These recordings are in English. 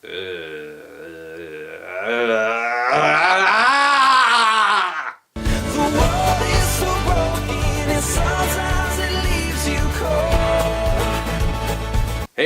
Hey,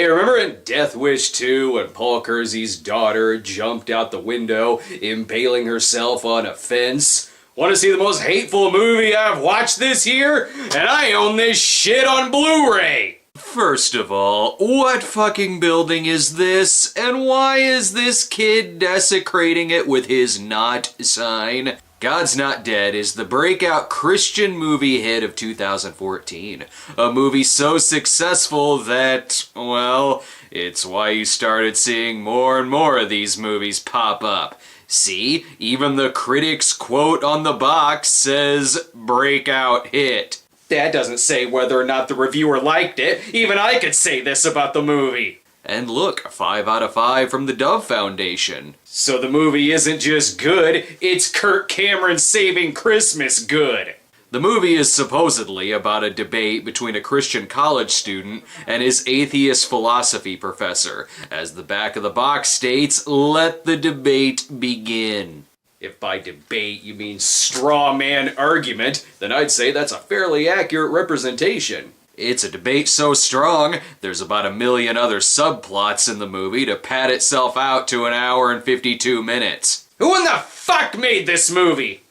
remember in Death Wish 2 when Paul Kersey's daughter jumped out the window, impaling herself on a fence? Want to see the most hateful movie I've watched this year? And I own this shit on Blu-ray! First of all, what fucking building is this? And why is this kid desecrating it with his not sign? God's Not Dead is the breakout Christian movie hit of 2014. A movie so successful that, well, it's why you started seeing more and more of these movies pop up. See, even the critic's quote on the box says, breakout hit. That doesn't say whether or not the reviewer liked it. Even I could say this about the movie. And look, 5 out of 5 from the Dove Foundation. So the movie isn't just good, it's Kirk Cameron Saving Christmas good. The movie is supposedly about a debate between a Christian college student and his atheist philosophy professor. As the back of the box states, let the debate begin. If by debate you mean straw man argument, then I'd say that's a fairly accurate representation. It's a debate so strong, there's about 1 million other subplots in the movie to pad itself out to 1 hour and 52 minutes. Who in the fuck made this movie?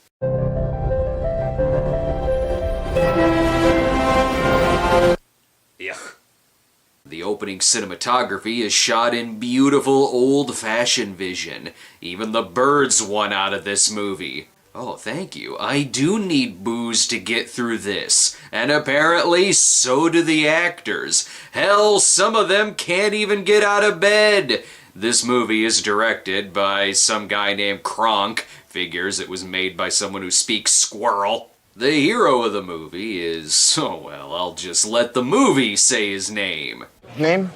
Yuck. The opening cinematography is shot in beautiful old-fashioned vision. Even the birds won out of this movie. Oh, thank you. I do need booze to get through this. And apparently, so do the actors. Hell, some of them can't even get out of bed. This movie is directed by some guy named Kronk. Figures it was made by someone who speaks squirrel. The hero of the movie is, oh well, I'll just let the movie say his name. Name?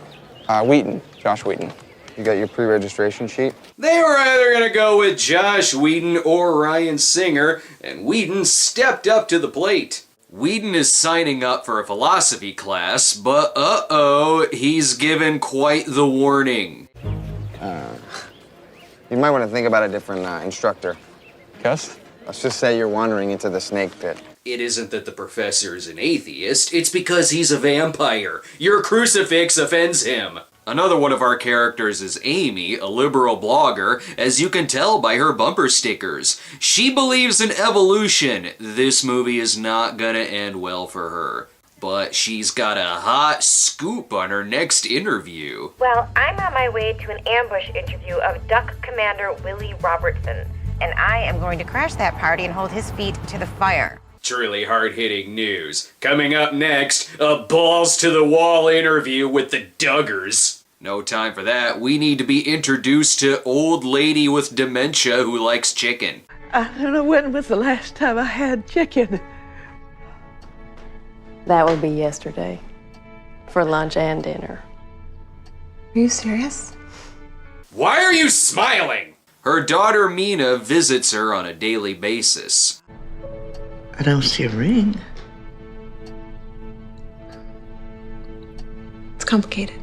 Wheaton. Josh Wheaton. You got your pre-registration sheet? They were either gonna go with Josh Whedon or Ryan Singer, and Whedon stepped up to the plate. Whedon is signing up for a philosophy class, but uh-oh, he's given quite the warning. You might want to think about a different instructor. Gus? Let's just say you're wandering into the snake pit. It isn't that the professor is an atheist, it's because he's a vampire. Your crucifix offends him. Another one of our characters is Amy, a liberal blogger, as you can tell by her bumper stickers. She believes in evolution. This movie is not gonna end well for her. But she's got a hot scoop on her next interview. Well, I'm on my way to an ambush interview of Duck Commander Willie Robertson, and I am going to crash that party and hold his feet to the fire. Truly hard-hitting news. Coming up next, a balls-to-the-wall interview with the Duggars. No time for that. We need to be introduced to old lady with dementia who likes chicken. I don't know when was the last time I had chicken. That would be yesterday, for lunch and dinner. Are you serious? Why are you smiling? Her daughter Mina visits her on a daily basis. I don't see a ring. It's complicated.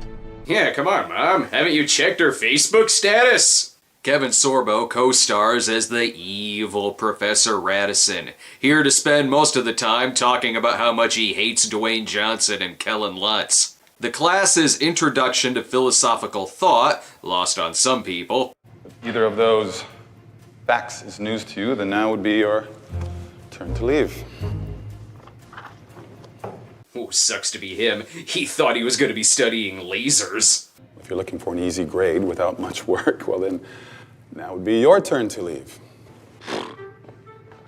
Yeah, come on, Mom. Haven't you checked her Facebook status? Kevin Sorbo co-stars as the evil Professor Radisson, here to spend most of the time talking about how much he hates Dwayne Johnson and Kellen Lutz. The class's introduction to philosophical thought, lost on some people. If either of those facts is news to you, then now would be your turn to leave. Oh, sucks to be him. He thought he was going to be studying lasers. If you're looking for an easy grade without much work, well then, now would be your turn to leave.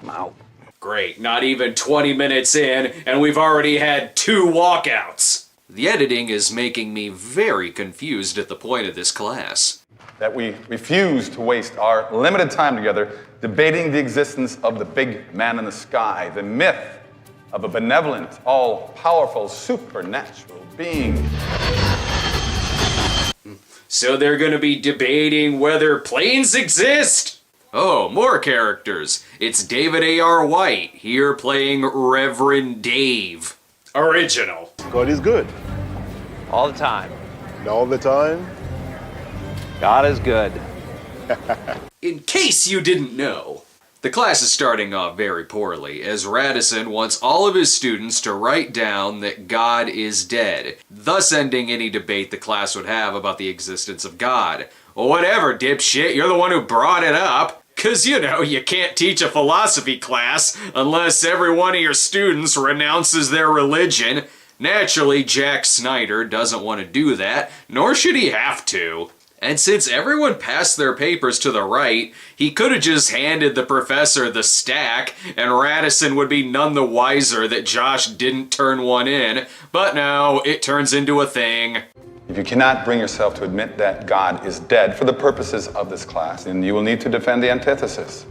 I'm out. Great, not even 20 minutes in, and we've already had 2 walkouts. The editing is making me very confused at the point of this class. That we refuse to waste our limited time together debating the existence of the big man in the sky, the myth of a benevolent, all-powerful, supernatural being. So they're gonna be debating whether planes exist? Oh, more characters. It's David A.R. White, here playing Reverend Dave. Original. God is good. All the time. And all the time, God is good. In case you didn't know, the class is starting off very poorly, as Radisson wants all of his students to write down that God is dead, thus ending any debate the class would have about the existence of God. Well, whatever, dipshit, you're the one who brought it up. 'Cause, you know, you can't teach a philosophy class unless every one of your students renounces their religion. Naturally, Jack Snyder doesn't want to do that, nor should he have to. And since everyone passed their papers to the right, he could have just handed the professor the stack, and Radisson would be none the wiser that Josh didn't turn one in. But no, it turns into a thing. If you cannot bring yourself to admit that God is dead for the purposes of this class, then you will need to defend the antithesis.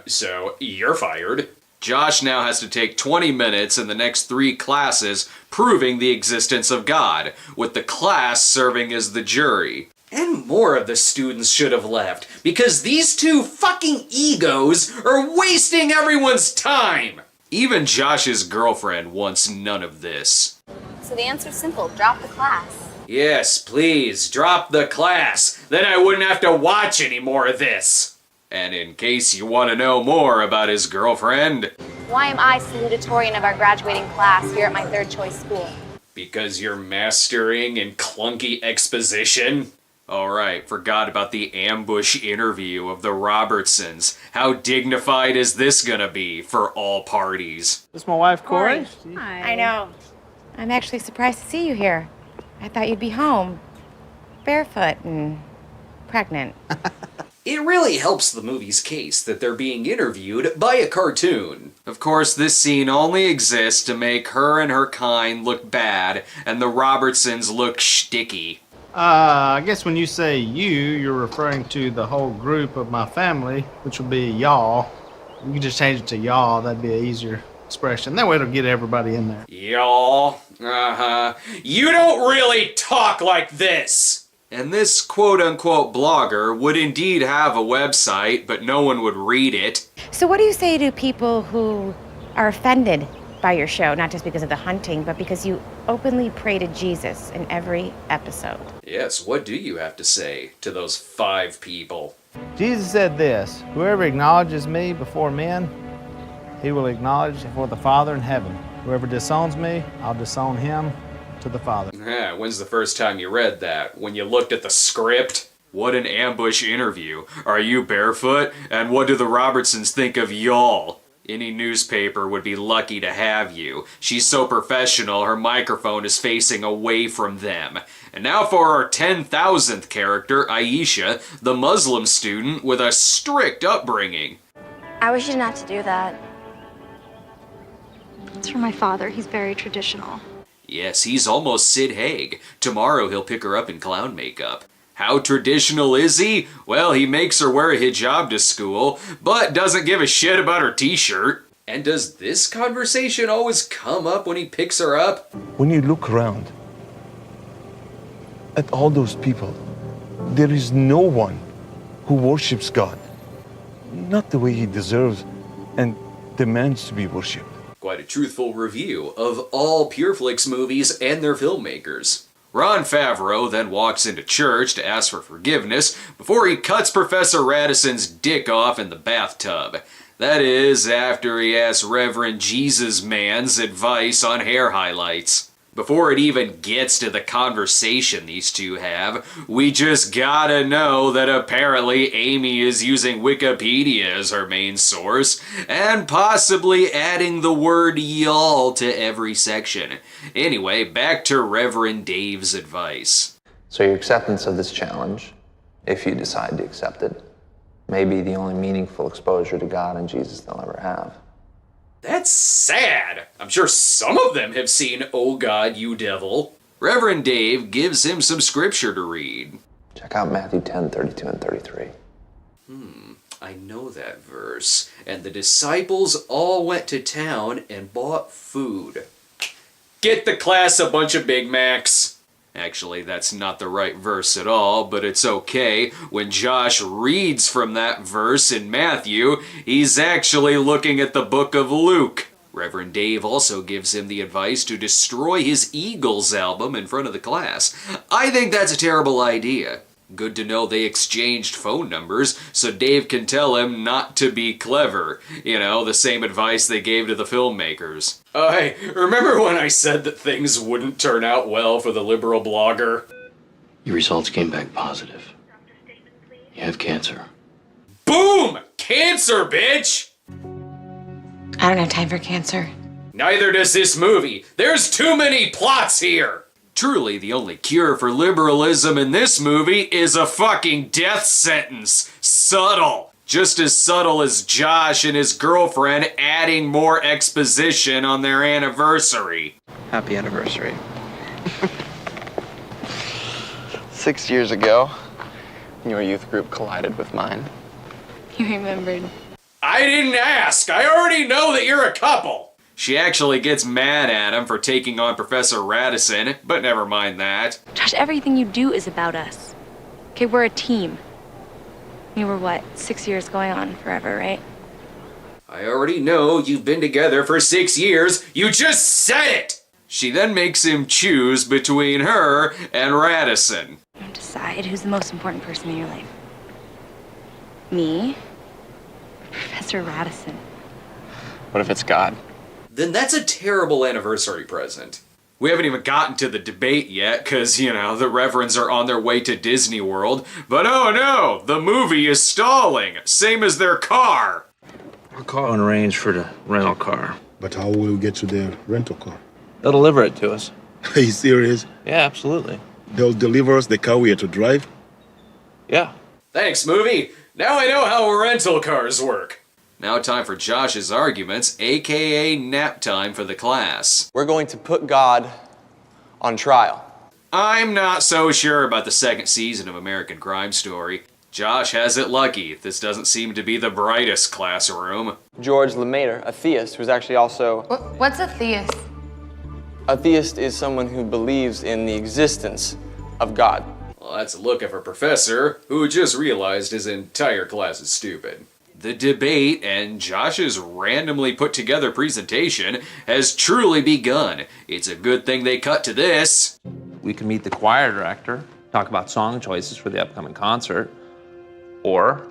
So you're fired. Josh now has to take 20 minutes in the next 3 classes proving the existence of God, with the class serving as the jury. And more of the students should have left, because these two fucking egos are wasting everyone's time! Even Josh's girlfriend wants none of this. So the answer's simple, drop the class. Yes, please, drop the class. Then I wouldn't have to watch any more of this. And in case you want to know more about his girlfriend... Why am I salutatorian of our graduating class here at my third choice school? Because you're mastering in clunky exposition? Alright, forgot about the ambush interview of the Robertsons. How dignified is this gonna be for all parties? This is my wife, Corey. Hi. I know. I'm actually surprised to see you here. I thought you'd be home, barefoot and pregnant. It really helps the movie's case that they're being interviewed by a cartoon. Of course, this scene only exists to make her and her kind look bad, and the Robertsons look shticky. I guess when you say you, you're referring to the whole group of my family, which would be y'all. You can just change it to y'all, that'd be an easier expression. That way it'll get everybody in there. Y'all? Uh-huh. You don't really talk like this! And this quote-unquote blogger would indeed have a website, but no one would read it. So what do you say to people who are offended by your show, not just because of the hunting, but because you openly pray to Jesus in every episode? Yes, what do you have to say to those 5 people? Jesus said this, whoever acknowledges me before men, he will acknowledge before the Father in heaven. Whoever disowns me, I'll disown him to the Father. Yeah, when's the first time you read that? When you looked at the script? What an ambush interview. Are you barefoot? And what do the Robertsons think of y'all? Any newspaper would be lucky to have you. She's so professional, her microphone is facing away from them. And now for our 10,000th character, Aisha, the Muslim student with a strict upbringing. I wish you not to do that. It's for my father. He's very traditional. Yes, he's almost Sid Haig. Tomorrow he'll pick her up in clown makeup. How traditional is he? Well, he makes her wear a hijab to school, but doesn't give a shit about her t-shirt. And does this conversation always come up when he picks her up? When you look around at all those people, there is no one who worships God, not the way he deserves and demands to be worshipped. Quite a truthful review of all PureFlix movies and their filmmakers. Ron Favreau then walks into church to ask for forgiveness before he cuts Professor Radisson's dick off in the bathtub. That is, after he asks Reverend Jesus Man's advice on hair highlights. Before it even gets to the conversation these two have, we just gotta know that apparently Amy is using Wikipedia as her main source, and possibly adding the word y'all to every section. Anyway, back to Reverend Dave's advice. So your acceptance of this challenge, if you decide to accept it, may be the only meaningful exposure to God and Jesus they'll ever have. That's sad. I'm sure some of them have seen Oh God, You Devil. Reverend Dave gives him some scripture to read. Check out Matthew 10:32 and 33. I know that verse. And the disciples all went to town and bought food. Get the class a bunch of Big Macs. Actually, that's not the right verse at all, but it's okay. When Josh reads from that verse in Matthew, he's actually looking at the book of Luke. Reverend Dave also gives him the advice to destroy his Eagles album in front of the class. I think that's a terrible idea. Good to know they exchanged phone numbers so Dave can tell him not to be clever. You know, the same advice they gave to the filmmakers. Hey, remember when I said that things wouldn't turn out well for the liberal blogger? Your results came back positive. You have cancer. Boom! Cancer, bitch! I don't have time for cancer. Neither does this movie. There's too many plots here! Truly, the only cure for liberalism in this movie is a fucking death sentence. Subtle. Just as subtle as Josh and his girlfriend adding more exposition on their anniversary. Happy anniversary. 6 years ago, your youth group collided with mine. You remembered. I didn't ask. I already know that you're a couple. She actually gets mad at him for taking on Professor Radisson, but never mind that. Josh, everything you do is about us. Okay, we're a team. You were what, 6 years going on forever, right? I already know you've been together for 6 years. You just said it! She then makes him choose between her and Radisson. Decide who's the most important person in your life. Me? Or Professor Radisson? What if it's God? Then that's a terrible anniversary present. We haven't even gotten to the debate yet, because, you know, the Reverends are on their way to Disney World. But oh no, the movie is stalling, same as their car. We're calling arrange for the rental car. But how will we get to the rental car? They'll deliver it to us. Are you serious? Yeah, absolutely. They'll deliver us the car we have to drive? Yeah. Thanks, movie. Now I know how rental cars work. Now time for Josh's arguments, aka nap time for the class. We're going to put God on trial. I'm not so sure about the second season of American Crime Story. Josh has it lucky. This doesn't seem to be the brightest classroom. George Lemaitre, a theist, who's actually also... What's a theist? A theist is someone who believes in the existence of God. Well, that's a look of a professor who just realized his entire class is stupid. The debate and Josh's randomly put together presentation has truly begun. It's a good thing they cut to this. We can meet the choir director, talk about song choices for the upcoming concert, or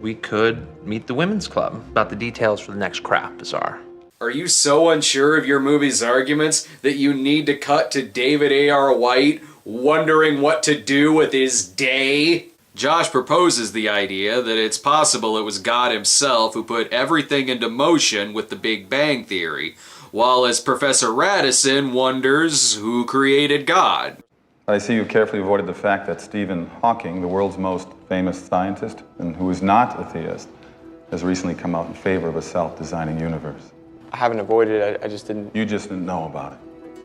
we could meet the women's club about the details for the next craft bazaar. Are you so unsure of your movie's arguments that you need to cut to David A.R. White wondering what to do with his day? Josh proposes the idea that it's possible it was God himself who put everything into motion with the Big Bang Theory, while as Professor Radisson wonders who created God. I see you carefully avoided the fact that Stephen Hawking, the world's most famous scientist, and who is not a theist, has recently come out in favor of a self-designing universe. I haven't avoided it, I just didn't... You just didn't know about it.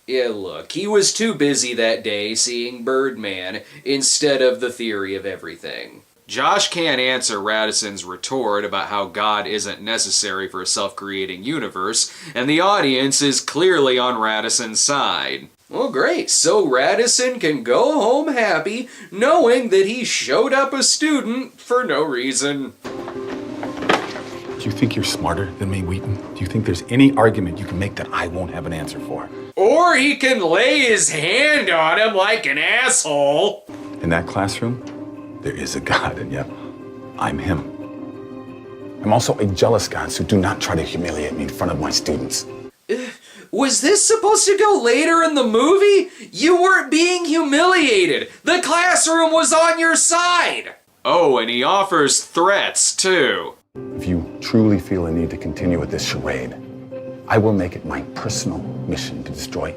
Yeah, look, he was too busy that day seeing Birdman instead of the theory of everything. Josh can't answer Radisson's retort about how God isn't necessary for a self-creating universe, and the audience is clearly on Radisson's side. Well, great, so Radisson can go home happy knowing that he showed up a student for no reason. Do you think you're smarter than me, Wheaton? Do you think there's any argument you can make that I won't have an answer for? Or he can lay his hand on him like an asshole. In that classroom, there is a God, and yet I'm him. I'm also a jealous God, so do not try to humiliate me in front of my students. Was this supposed to go later in the movie? You weren't being humiliated. The classroom was on your side. Oh, and he offers threats, too. If you truly feel a need to continue with this charade, I will make it my personal mission to destroy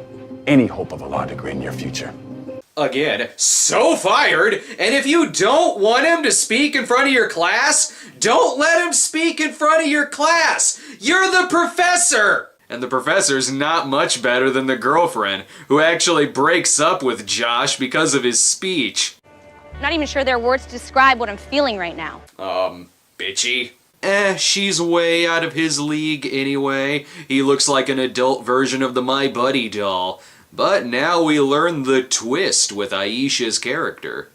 any hope of a law degree in your future. Again, so fired, and if you don't want him to speak in front of your class, don't let him speak in front of your class. You're the professor! And the professor's not much better than the girlfriend, who actually breaks up with Josh because of his speech. I'm not even sure there are words to describe what I'm feeling right now. Bitchy. She's way out of his league anyway. He looks like an adult version of the My Buddy doll. But now we learn the twist with Aisha's character.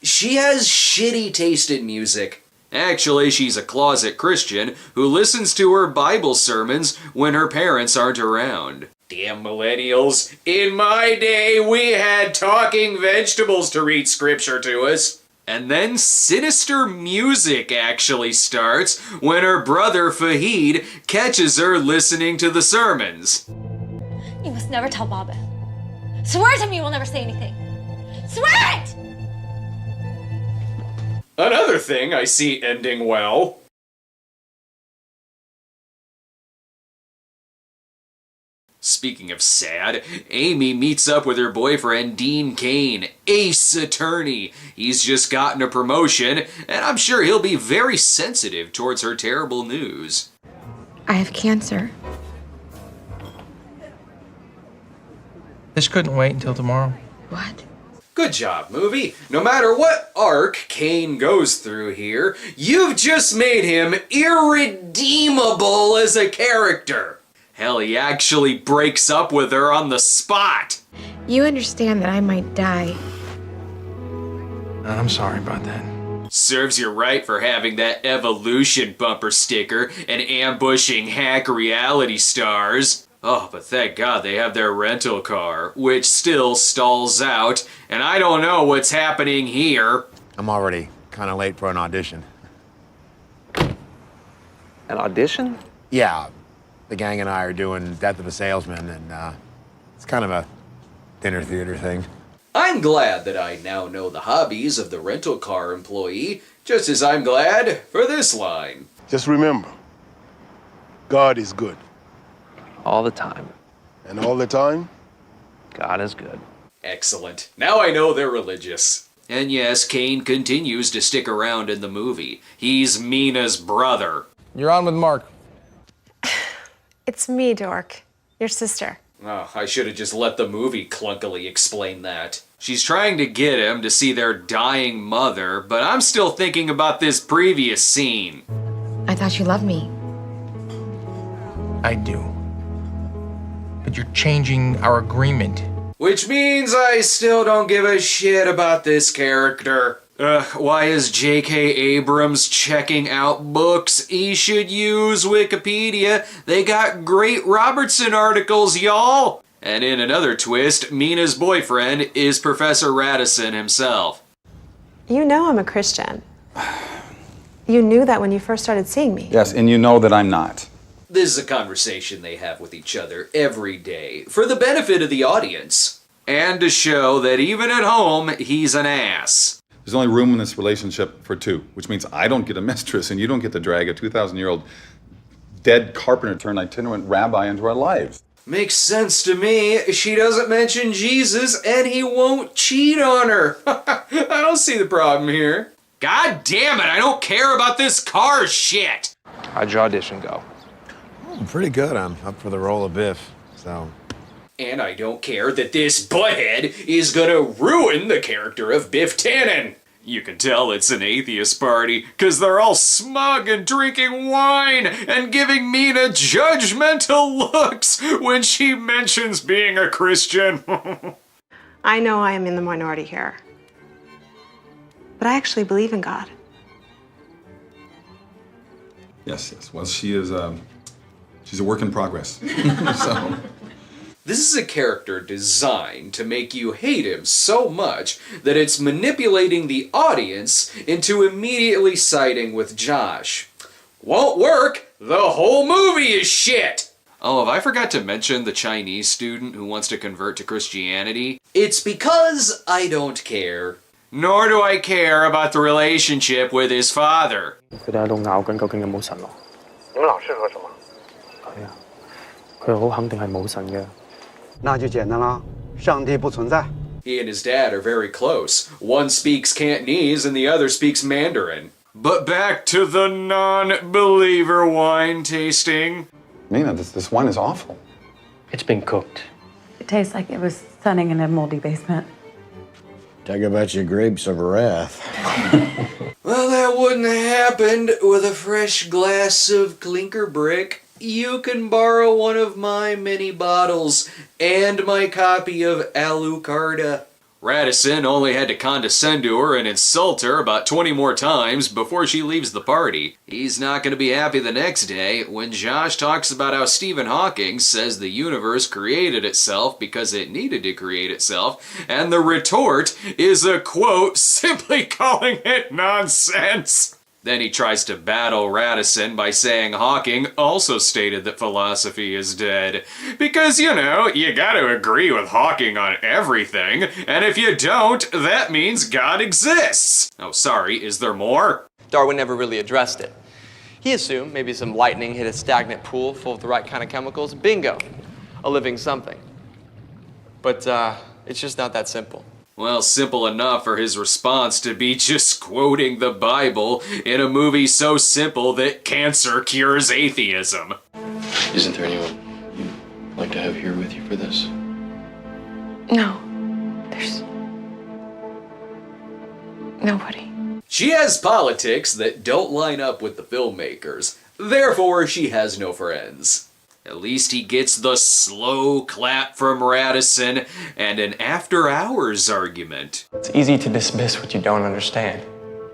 She has shitty taste in music. Actually, she's a closet Christian who listens to her Bible sermons when her parents aren't around. Damn millennials. In my day, we had talking vegetables to read scripture to us. And then sinister music actually starts when her brother Fahid catches her listening to the sermons. You must never tell Baba. Swear to me you will never say anything. Swear it! Another thing I see ending well. Speaking of sad, Amy meets up with her boyfriend Dean Cain, ace attorney. He's just gotten a promotion, and I'm sure he'll be very sensitive towards her terrible news. I have cancer. This couldn't wait until tomorrow. What? Good job, movie. No matter what arc Cain goes through here, you've just made him irredeemable as a character. Hell, he actually breaks up with her on the spot. You understand that I might die. I'm sorry about that. Serves you right for having that evolution bumper sticker and ambushing hack reality stars. Oh, but thank God they have their rental car, which still stalls out, and I don't know what's happening here. I'm already kind of late for an audition. An audition? Yeah, the gang and I are doing Death of a Salesman, and it's kind of a dinner theater thing. I'm glad that I now know the hobbies of the rental car employee, just as I'm glad for this line. Just remember, God is good. All the time. And all the time, God is good. Excellent. Now I know they're religious. And yes, Cain continues to stick around in the movie. He's Mina's brother. You're on with Mark. It's me, Dork. Your sister. Oh, I should have just let the movie clunkily explain that. She's trying to get him to see their dying mother, but I'm still thinking about this previous scene. I thought you loved me. I do. But you're changing our agreement. Which means I still don't give a shit about this character. Why is J.K. Abrams checking out books? He should use Wikipedia. They got great Robertson articles, y'all! And in another twist, Mina's boyfriend is Professor Radisson himself. You know I'm a Christian. You knew that when you first started seeing me. Yes, and you know that I'm not. This is a conversation they have with each other every day, for the benefit of the audience. And to show that even at home, he's an ass. There's only room in this relationship for two, which means I don't get a mistress and you don't get to drag a 2,000-year-old dead carpenter turned itinerant rabbi into our lives. Makes sense to me. She doesn't mention Jesus and he won't cheat on her. I don't see the problem here. God damn it, I don't care about this car shit. How'd your audition go? I'm pretty good. I'm up for the role of Biff, so... And I don't care that this butthead is gonna ruin the character of Biff Tannen. You can tell it's an atheist party, cause they're all smug and drinking wine and giving Mina judgmental looks when she mentions being a Christian. I know I am in the minority here. But I actually believe in God. Yes. Well, she's a work in progress. So... This is a character designed to make you hate him so much that it's manipulating the audience into immediately siding with Josh. Won't work! The whole movie is shit! Oh, if I forgot to mention the Chinese student who wants to convert to Christianity, it's because I don't care. Nor do I care about the relationship with his father. 佢哋喺度拗緊究竟有冇神咯？你們老師說什麼？係啊，佢好肯定係冇神嘅。那就簡單啦，上帝不存在。 He and his dad are very close. One speaks Cantonese and the other speaks Mandarin. But back to the non-believer wine tasting. Mina, this wine is awful. It's been cooked. It tastes like it was sunning in a moldy basement. Talk about your grapes of wrath. Well, that wouldn't have happened with a fresh glass of clinker brick. You can borrow one of my mini bottles and my copy of Alucarda. Radisson only had to condescend to her and insult her about 20 more times before she leaves the party. He's not going to be happy the next day when Josh talks about how Stephen Hawking says the universe created itself because it needed to create itself, and the retort is a quote simply calling it nonsense. Then he tries to battle Radisson by saying Hawking also stated that philosophy is dead. Because, you know, you gotta agree with Hawking on everything, and if you don't, that means God exists. Oh, sorry, is there more? Darwin never really addressed it. He assumed maybe some lightning hit a stagnant pool full of the right kind of chemicals. Bingo, a living something. But it's just not that simple. Well, simple enough for his response to be just quoting the Bible in a movie so simple that cancer cures atheism. Isn't there anyone you'd like to have here with you for this? No, there's nobody. She has politics that don't line up with the filmmakers. Therefore, she has no friends. At least he gets the slow clap from Radisson and an after-hours argument. It's easy to dismiss what you don't understand,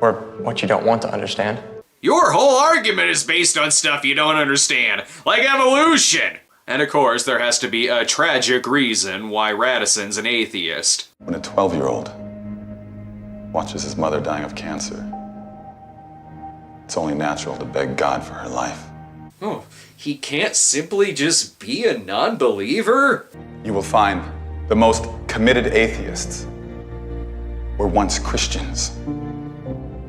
or what you don't want to understand. Your whole argument is based on stuff you don't understand, like evolution! And of course, there has to be a tragic reason why Radisson's an atheist. When a 12-year-old watches his mother dying of cancer, it's only natural to beg God for her life. Oh, he can't simply just be a non-believer? You will find the most committed atheists were once Christians,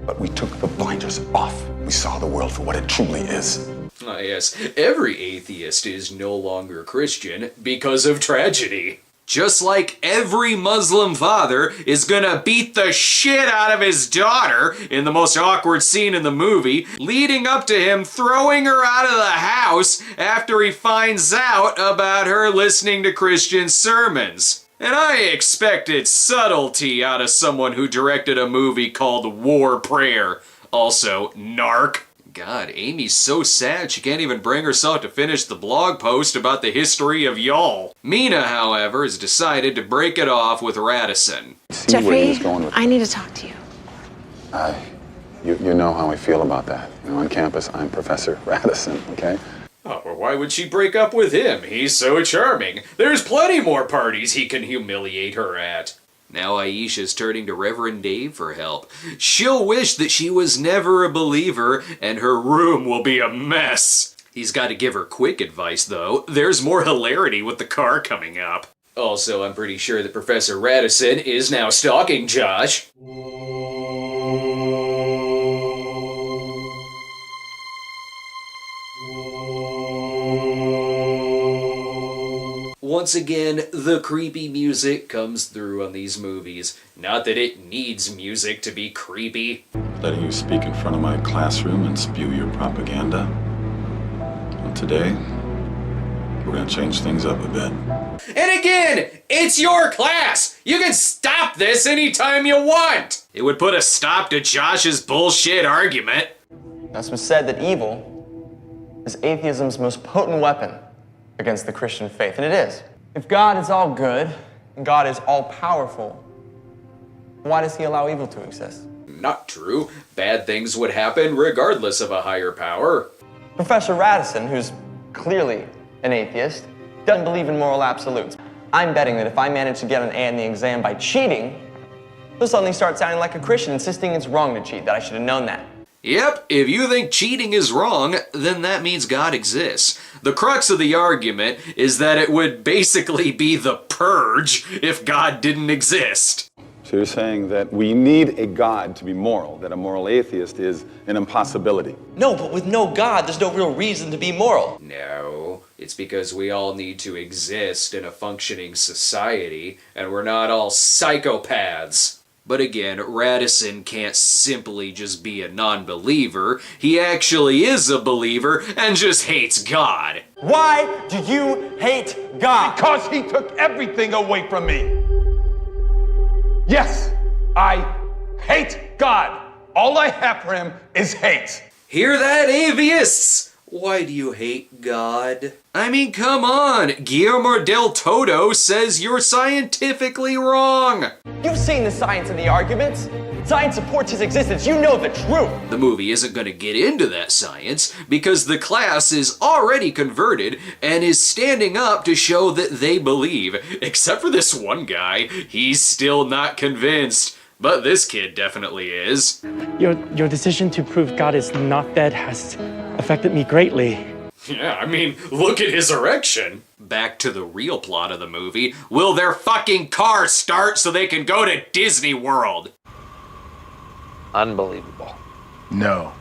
but we took the blinders off. We saw the world for what it truly is. Ah, yes, every atheist is no longer Christian because of tragedy. Just like every Muslim father is gonna beat the shit out of his daughter in the most awkward scene in the movie, leading up to him throwing her out of the house after he finds out about her listening to Christian sermons. And I expected subtlety out of someone who directed a movie called War Prayer. Also, narc. God, Amy's so sad she can't even bring herself to finish the blog post about the history of y'all. Mina, however, has decided to break it off with Radisson. Jeffrey, I need to talk to you. You know how I feel about that. You know, on campus, I'm Professor Radisson, okay? Oh, well, why would she break up with him? He's so charming. There's plenty more parties he can humiliate her at. Now Aisha's turning to Reverend Dave for help. She'll wish that she was never a believer, and her room will be a mess. He's got to give her quick advice, though. There's more hilarity with the car coming up. Also, I'm pretty sure that Professor Radisson is now stalking Josh. Once again, the creepy music comes through on these movies. Not that it needs music to be creepy. Letting you speak in front of my classroom and spew your propaganda. Well, today, we're gonna change things up a bit. And again, it's your class! You can stop this anytime you want! It would put a stop to Josh's bullshit argument. Now, it's been said that evil is atheism's most potent weapon against the Christian faith, and it is. If God is all good, and God is all powerful, why does he allow evil to exist? Not true. Bad things would happen regardless of a higher power. Professor Radisson, who's clearly an atheist, doesn't believe in moral absolutes. I'm betting that if I manage to get an A in the exam by cheating, he'll suddenly start sounding like a Christian, insisting it's wrong to cheat, that I should have known that. Yep, if you think cheating is wrong, then that means God exists. The crux of the argument is that it would basically be the purge if God didn't exist. So you're saying that we need a God to be moral, that a moral atheist is an impossibility? No, but with no God, there's no real reason to be moral. No, it's because we all need to exist in a functioning society, and we're not all psychopaths. But again, Radisson can't simply just be a non-believer. He actually is a believer and just hates God. Why do you hate God? Because he took everything away from me. Yes, I hate God. All I have for him is hate. Hear that, atheists? Why do you hate God? I mean, come on! Guillermo del Toro says you're scientifically wrong! You've seen the science in the arguments. Science supports his existence. You know the truth. The movie isn't going to get into that science because the class is already converted and is standing up to show that they believe. Except for this one guy, he's still not convinced. But this kid definitely is. Your decision to prove God is not dead has affected me greatly. Yeah, I mean, look at his erection. Back to the real plot of the movie. Will their fucking car start so they can go to Disney World? Unbelievable. No.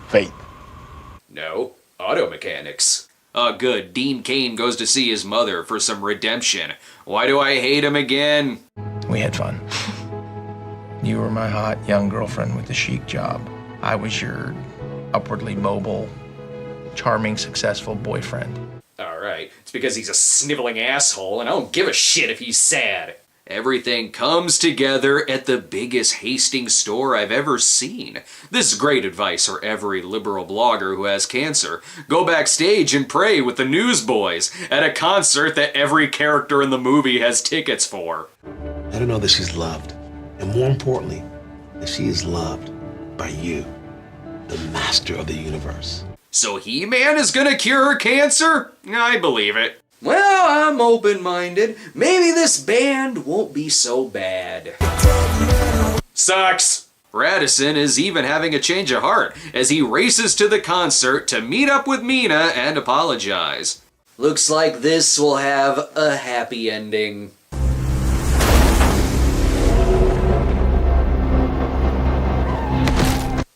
Faith. No. Auto mechanics. Oh, good. Dean Cain goes to see his mother for some redemption. Why do I hate him again? We had fun. You were my hot young girlfriend with the chic job. I was your upwardly mobile, charming, successful boyfriend. Alright, it's because he's a sniveling asshole and I don't give a shit if he's sad. Everything comes together at the biggest Hastings store I've ever seen. This is great advice for every liberal blogger who has cancer. Go backstage and pray with the newsboys at a concert that every character in the movie has tickets for. Let her know that she's loved. And more importantly, that she is loved by you, the master of the universe. So He-Man is gonna cure her cancer? I believe it. Well, I'm open-minded. Maybe this band won't be so bad. Sucks! Radisson is even having a change of heart as he races to the concert to meet up with Mina and apologize. Looks like this will have a happy ending.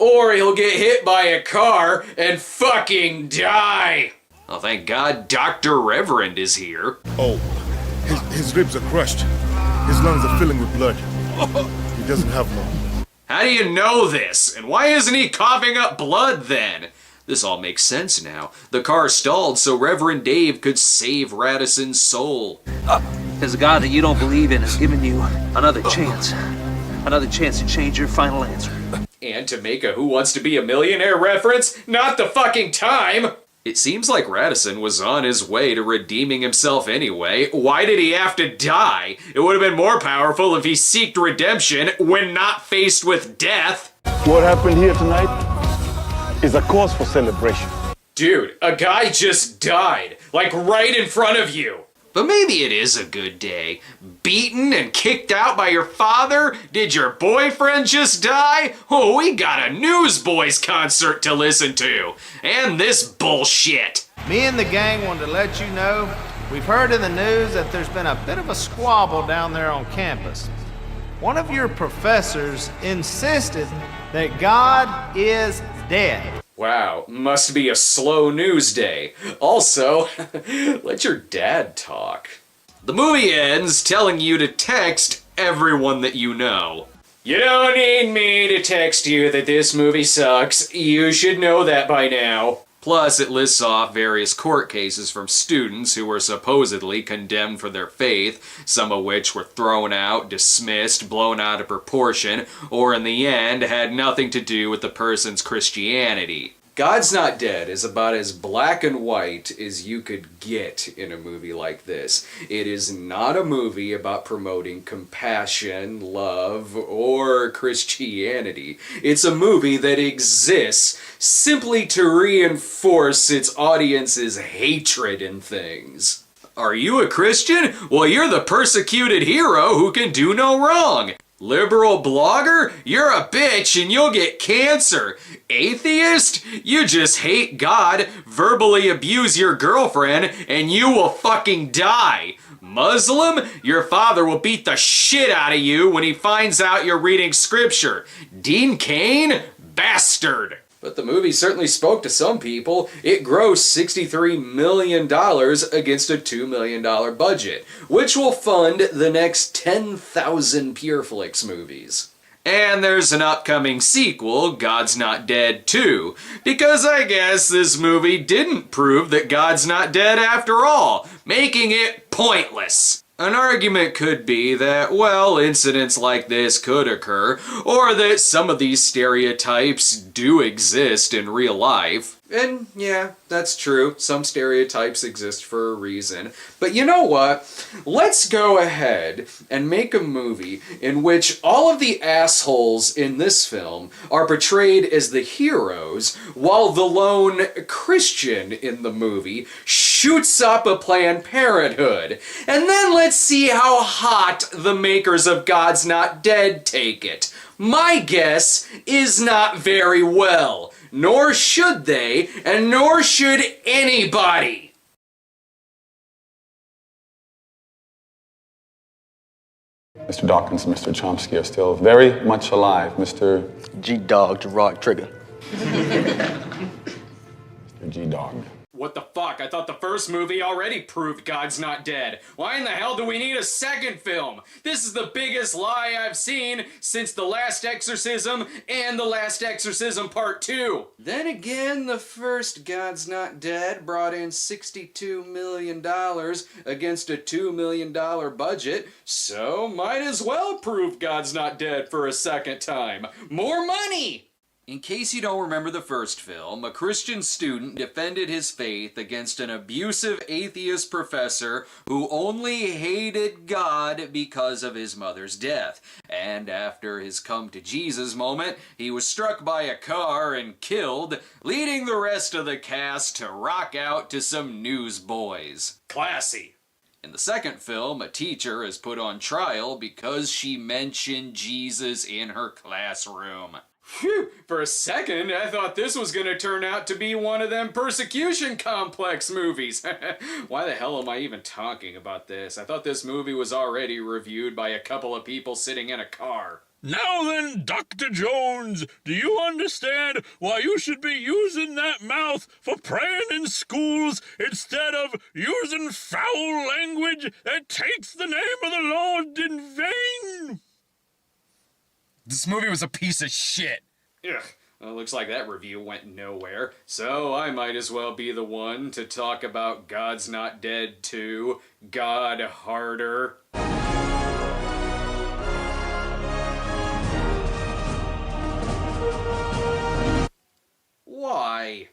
Or he'll get hit by a car and fucking die! Oh, thank God Dr. Reverend is here. Oh, his ribs are crushed. His lungs are filling with blood. He doesn't have long. How do you know this? And why isn't he coughing up blood then? This all makes sense now. The car stalled so Reverend Dave could save Radisson's soul. There's a God that you don't believe in has given you another chance. Another chance to change your final answer. And to make a Who Wants to Be a Millionaire reference, not the fucking time! It seems like Radisson was on his way to redeeming himself anyway. Why did he have to die? It would have been more powerful if he seeked redemption when not faced with death. What happened here tonight is a cause for celebration. Dude, a guy just died, like right in front of you. But maybe it is a good day. Beaten and kicked out by your father? Did your boyfriend just die? Oh, we got a Newsboys concert to listen to. And this bullshit. Me and the gang wanted to let you know we've heard in the news that there's been a bit of a squabble down there on campus. One of your professors insisted that God is dead. Wow, must be a slow news day. Also, let your dad talk. The movie ends telling you to text everyone that you know. You don't need me to text you that this movie sucks. You should know that by now. Plus, it lists off various court cases from students who were supposedly condemned for their faith, some of which were thrown out, dismissed, blown out of proportion, or in the end had nothing to do with the person's Christianity. God's Not Dead is about as black and white as you could get in a movie like this. It is not a movie about promoting compassion, love, or Christianity. It's a movie that exists simply to reinforce its audience's hatred in things. Are you a Christian? Well, you're the persecuted hero who can do no wrong. Liberal blogger? You're a bitch and you'll get cancer. Atheist? You just hate God, verbally abuse your girlfriend, and you will fucking die. Muslim? Your father will beat the shit out of you when he finds out you're reading scripture. Dean Cain? Bastard. But the movie certainly spoke to some people. It grossed $63 million against a $2 million budget, which will fund the next 10,000 PureFlix movies. And there's an upcoming sequel, God's Not Dead 2, because I guess this movie didn't prove that God's not dead after all, making it pointless. An argument could be that, well, incidents like this could occur, or that some of these stereotypes do exist in real life. And yeah, that's true. Some stereotypes exist for a reason. But you know what? Let's go ahead and make a movie in which all of the assholes in this film are portrayed as the heroes, while the lone Christian in the movie shoots up a Planned Parenthood. And then let's see how hot the makers of God's Not Dead take it. My guess is not very well. Nor should they, and nor should anybody. Mr. Dawkins and Mr. Chomsky are still very much alive. Mr. G-Dog to rock trigger. Mr. G-Dog. What the fuck? I thought the first movie already proved God's not dead. Why in the hell do we need a second film? This is the biggest lie I've seen since The Last Exorcism and The Last Exorcism Part 2. Then again, the first God's Not Dead brought in $62 million against a $2 million budget, so might as well prove God's not dead for a second time. More money! In case you don't remember the first film, a Christian student defended his faith against an abusive atheist professor who only hated God because of his mother's death. And after his come to Jesus moment, he was struck by a car and killed, leading the rest of the cast to rock out to some Newsboys. Classy. In the second film, a teacher is put on trial because she mentioned Jesus in her classroom. Phew, for a second, I thought this was gonna turn out to be one of them persecution complex movies. Why the hell am I even talking about this? I thought this movie was already reviewed by a couple of people sitting in a car. Now then, Dr. Jones, do you understand why you should be using that mouth for praying in schools instead of using foul language that takes the name of the Lord in vain? This movie was a piece of shit. Ugh. Well, looks like that review went nowhere, so I might as well be the one to talk about God's Not Dead 2, God Harder. Why?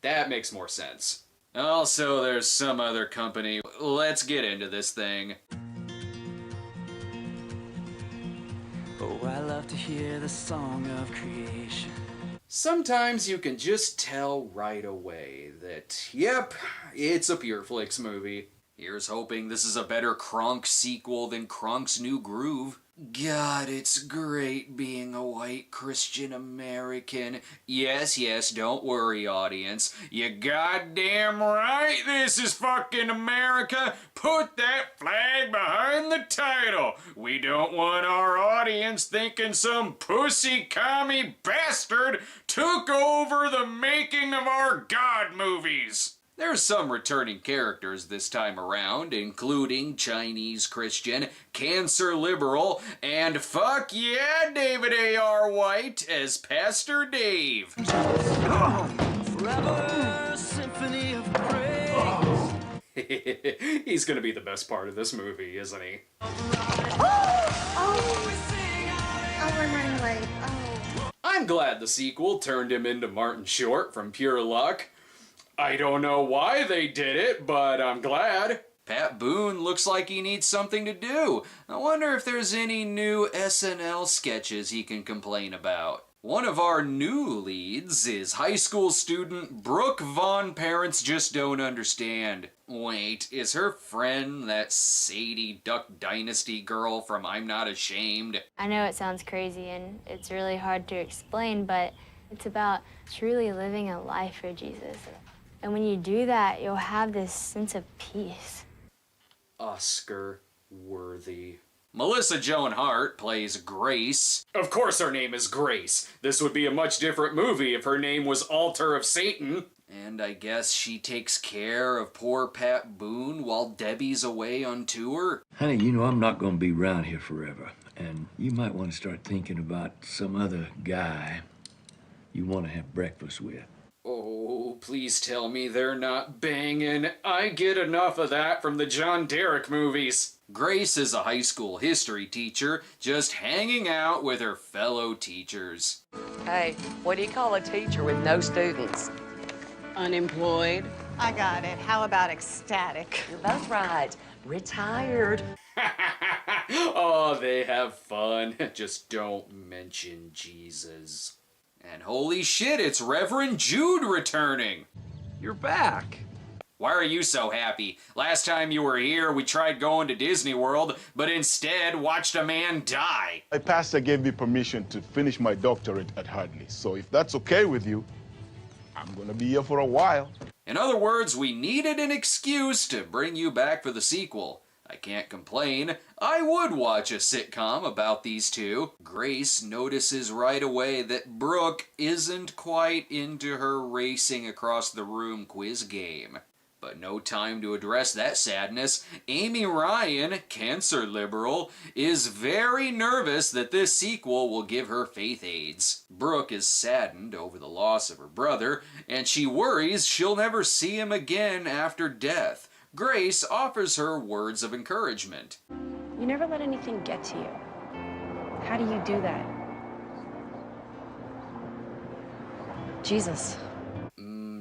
That makes more sense. Also, there's some other company. Let's get into this thing. Oh, I love to hear the song of creation. Sometimes you can just tell right away that, yep, it's a PureFlix movie. Here's hoping this is a better Kronk sequel than Kronk's New Groove. God, it's great being a white Christian American. Yes, don't worry, audience. You goddamn right this is fucking America. Put that flag behind the title. We don't want our audience thinking some pussy commie bastard took over the making of our God movies. There's some returning characters this time around, including Chinese Christian, Cancer Liberal, and fuck yeah, David A.R. White as Pastor Dave. Forever, symphony of praise. He's gonna be the best part of this movie, isn't he? I'm running late. I'm glad the sequel turned him into Martin Short from Pure Luck. I don't know why they did it, but I'm glad. Pat Boone looks like he needs something to do. I wonder if there's any new SNL sketches he can complain about. One of our new leads is high school student Brooke Vaughn Parents Just Don't Understand. Wait, is her friend that Sadie Duck Dynasty girl from I'm Not Ashamed? I know it sounds crazy and it's really hard to explain, but it's about truly living a life for Jesus. And when you do that, you'll have this sense of peace. Oscar-worthy. Melissa Joan Hart plays Grace. Of course her name is Grace. This would be a much different movie if her name was Altar of Satan. And I guess she takes care of poor Pat Boone while Debbie's away on tour. Honey, you know I'm not going to be around here forever. And you might want to start thinking about some other guy you want to have breakfast with. Oh, please tell me they're not banging. I get enough of that from the John Derek movies. Grace is a high school history teacher, just hanging out with her fellow teachers. Hey, what do you call a teacher with no students? Unemployed. I got it. How about ecstatic? You're both right. Retired. Oh, they have fun. Just don't mention Jesus. And holy shit, it's Reverend Jude returning. You're back. Why are you so happy? Last time you were here, we tried going to Disney World, but instead watched a man die. My pastor gave me permission to finish my doctorate at Hartley, so if that's okay with you, I'm gonna be here for a while. In other words, we needed an excuse to bring you back for the sequel. I can't complain. I would watch a sitcom about these two. Grace notices right away that Brooke isn't quite into her racing across the room quiz game. But no time to address that sadness. Amy Ryan, cancer liberal, is very nervous that this sequel will give her faith aids. Brooke is saddened over the loss of her brother, and she worries she'll never see him again after death. Grace offers her words of encouragement. You never let anything get to you. How do you do that? Jesus.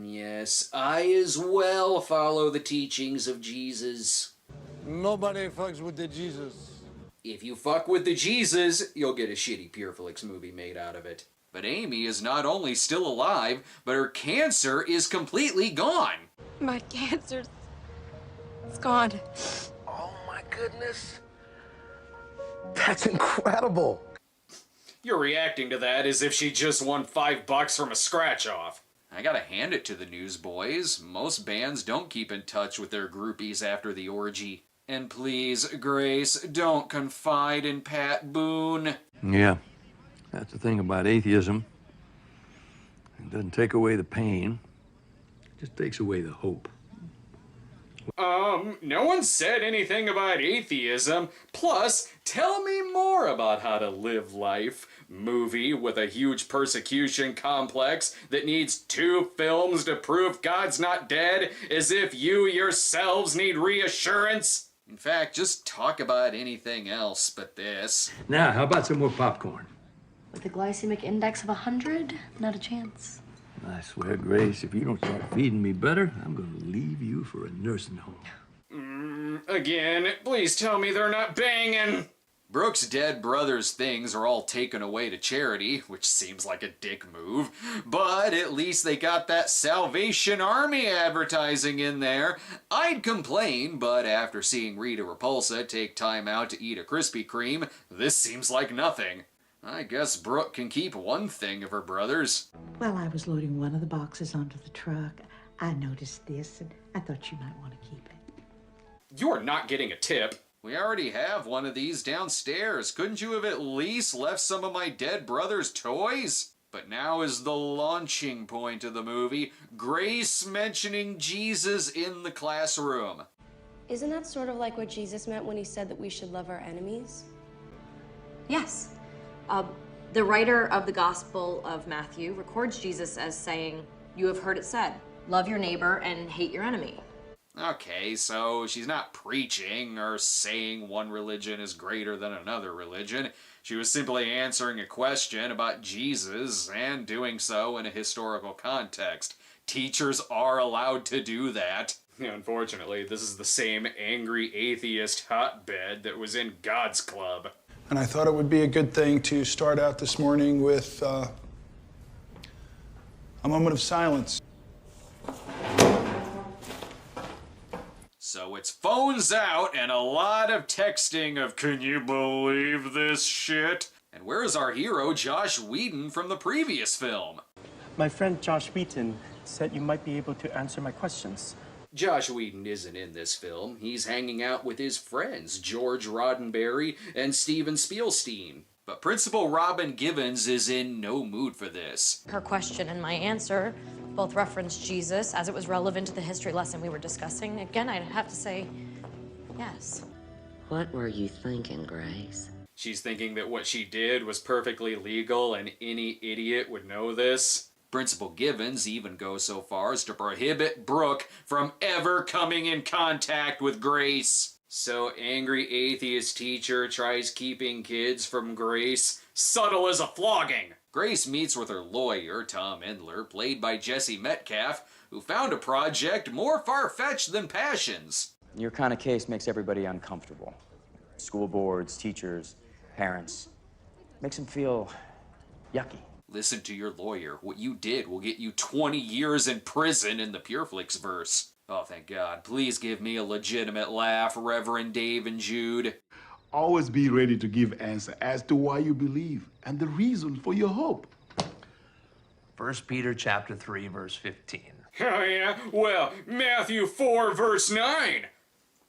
Yes, I as well follow the teachings of Jesus. Nobody fucks with the Jesus. If you fuck with the Jesus, you'll get a shitty Pureflix movie made out of it. But Amy is not only still alive, but her cancer is completely gone. My cancer's gone. Oh my goodness. That's incredible. You're reacting to that as if she just won $5 from a scratch-off. I gotta hand it to the newsboys. Most bands don't keep in touch with their groupies after the orgy. And please, Grace, don't confide in Pat Boone. Yeah, that's the thing about atheism. It doesn't take away the pain, it just takes away the hope. No one said anything about atheism. Plus, tell me more about how to live life. Movie with a huge persecution complex that needs 2 films to prove God's not dead, as if you yourselves need reassurance. In fact, just talk about anything else but this. Now, how about some more popcorn? With a glycemic index of 100, not a chance. I swear, Grace, if you don't start feeding me better, I'm gonna leave you for a nursing home. Again, please tell me they're not banging. Brooke's dead brother's things are all taken away to charity, which seems like a dick move, but at least they got that Salvation Army advertising in there. I'd complain, but after seeing Rita Repulsa take time out to eat a Krispy Kreme, this seems like nothing. I guess Brooke can keep one thing of her brother's. While I was loading one of the boxes onto the truck, I noticed this, and I thought you might want to keep it. You're not getting a tip. We already have one of these downstairs. Couldn't you have at least left some of my dead brother's toys? But now is the launching point of the movie. Grace mentioning Jesus in the classroom. Isn't that sort of like what Jesus meant when he said that we should love our enemies? Yes. The writer of the Gospel of Matthew records Jesus as saying, "You have heard it said, love your neighbor and hate your enemy." Okay, so she's not preaching or saying one religion is greater than another religion. She was simply answering a question about Jesus and doing so in a historical context. Teachers are allowed to do that. Unfortunately, this is the same angry atheist hotbed that was in God's Club. And I thought it would be a good thing to start out this morning with a moment of silence. So it's phones out and a lot of texting of, "Can you believe this shit?" And where's our hero Josh Whedon from the previous film? My friend Josh Wheaton said you might be able to answer my questions. Josh Whedon isn't in this film. He's hanging out with his friends, George Roddenberry and Steven Spielstein. But Principal Robin Givens is in no mood for this. Her question and my answer both referenced Jesus as it was relevant to the history lesson we were discussing. Again, I'd have to say yes. What were you thinking, Grace? She's thinking that what she did was perfectly legal and any idiot would know this. Principal Givens even goes so far as to prohibit Brooke from ever coming in contact with Grace. So angry atheist teacher tries keeping kids from Grace. Subtle as a flogging. Grace meets with her lawyer, Tom Endler, played by Jesse Metcalf, who found a project more far-fetched than Passions. Your kind of case makes everybody uncomfortable. School boards, teachers, parents. Makes them feel yucky. Listen to your lawyer. What you did will get you 20 years in prison in the Pureflix verse. Oh, thank God. Please give me a legitimate laugh, Reverend Dave and Jude. Always be ready to give answer as to why you believe and the reason for your hope. 1 Peter chapter 3, verse 15. Oh yeah? Well, Matthew 4, verse 9.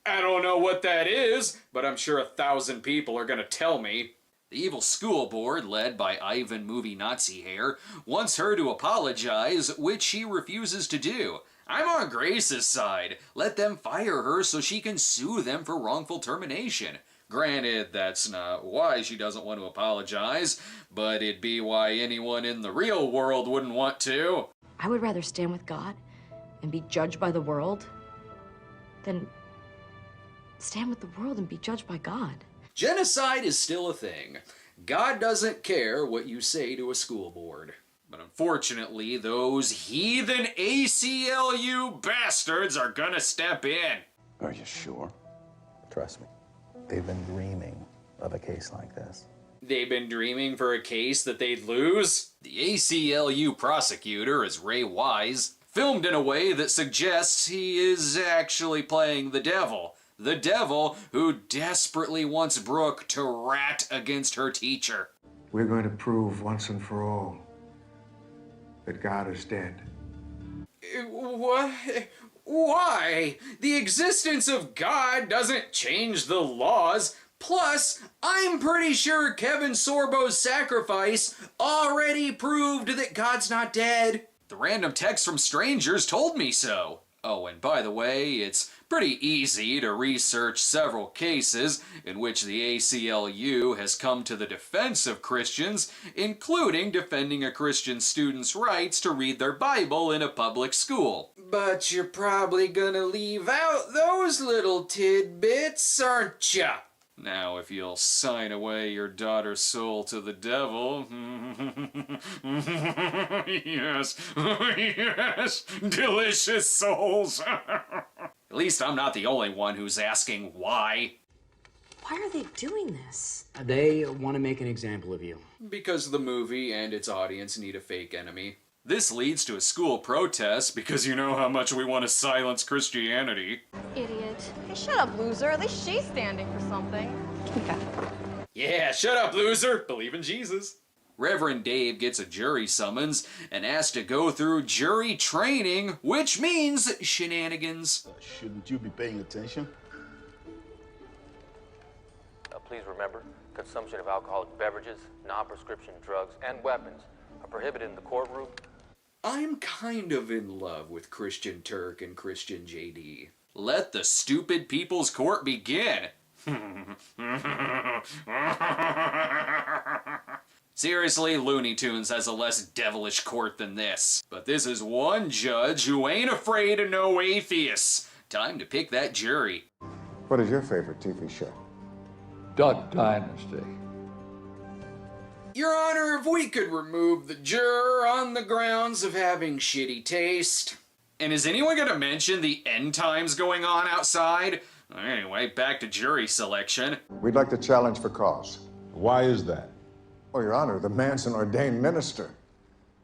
I don't know what that is, but I'm sure 1,000 people are gonna tell me. The evil school board, led by Ivan Movie Nazi Hair, wants her to apologize, which she refuses to do. I'm on Grace's side. Let them fire her so she can sue them for wrongful termination. Granted, that's not why she doesn't want to apologize, but it'd be why anyone in the real world wouldn't want to. I would rather stand with God and be judged by the world than stand with the world and be judged by God. Genocide is still a thing. God doesn't care what you say to a school board. But unfortunately, those heathen ACLU bastards are gonna step in. Are you sure? Trust me, they've been dreaming of a case like this. They've been dreaming for a case that they'd lose? The ACLU prosecutor is Ray Wise, filmed in a way that suggests he is actually playing the devil. The devil who desperately wants Brooke to rat against her teacher. We're going to prove once and for all that God is dead. What? Why? The existence of God doesn't change the laws. Plus, I'm pretty sure Kevin Sorbo's sacrifice already proved that God's not dead. The random text from strangers told me so. Oh, and by the way, it's pretty easy to research several cases in which the ACLU has come to the defense of Christians, including defending a Christian student's rights to read their Bible in a public school. But you're probably gonna leave out those little tidbits, aren't ya? Now, if you'll sign away your daughter's soul to the devil... yes, yes, delicious souls. At least I'm not the only one who's asking why. Why are they doing this? They want to make an example of you. Because the movie and its audience need a fake enemy. This leads to a school protest because you know how much we want to silence Christianity. Idiot. Hey, shut up, loser. At least she's standing for something. Yeah, shut up, loser! Believe in Jesus. Reverend Dave gets a jury summons and asked to go through jury training, which means shenanigans. Shouldn't you be paying attention? Please remember, consumption of alcoholic beverages, non-prescription drugs, and weapons are prohibited in the courtroom. I'm kind of in love with Christian Turk and Christian JD. Let the stupid people's court begin. Seriously, Looney Tunes has a less devilish court than this. But this is one judge who ain't afraid of no atheists. Time to pick that jury. What is your favorite TV show? Duck Dynasty. Your Honor, if we could remove the juror on the grounds of having shitty taste. And is anyone gonna mention the end times going on outside? Anyway, back to jury selection. We'd like to challenge for cause. Why is that? Oh, Your Honor, the man's an ordained minister.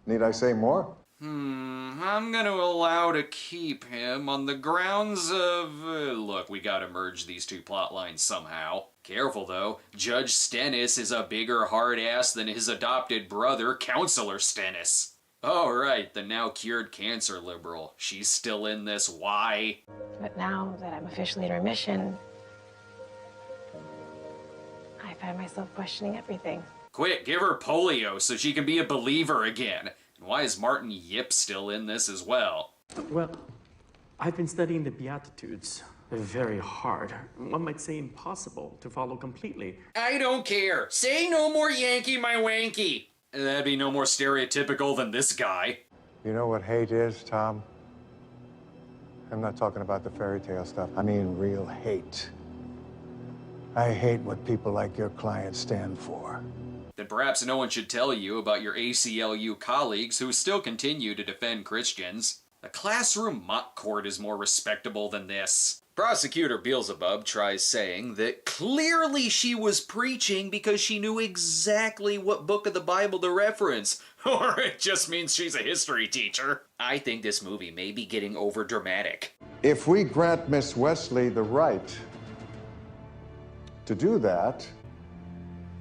Need I say more? I'm gonna allow to keep him on the grounds of... look, we gotta merge these two plot lines somehow. Careful though, Judge Stennis is a bigger hard ass than his adopted brother, Counselor Stennis. Oh right, the now cured cancer liberal. She's still in this, why? But now that I'm officially in remission, I find myself questioning everything. Quick, give her polio so she can be a believer again. And why is Martin Yip still in this as well? Well, I've been studying the Beatitudes. They're very hard. One might say impossible to follow completely. I don't care. Say no more Yankee my wanky. That'd be no more stereotypical than this guy. You know what hate is, Tom? I'm not talking about the fairy tale stuff. I mean real hate. I hate what people like your clients stand for. Then perhaps no one should tell you about your ACLU colleagues who still continue to defend Christians. A classroom mock court is more respectable than this. Prosecutor Beelzebub tries saying that clearly she was preaching because she knew exactly what book of the Bible to reference. Or it just means she's a history teacher. I think this movie may be getting overdramatic. If we grant Miss Wesley the right to do that,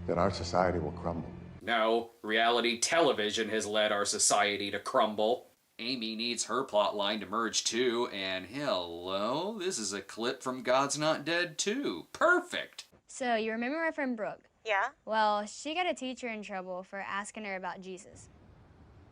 then our society will crumble. No, reality television has led our society to crumble. Amy needs her plotline to merge too, and hello, this is a clip from God's Not Dead 2. Perfect! So, you remember my friend Brooke? Yeah? Well, she got a teacher in trouble for asking her about Jesus.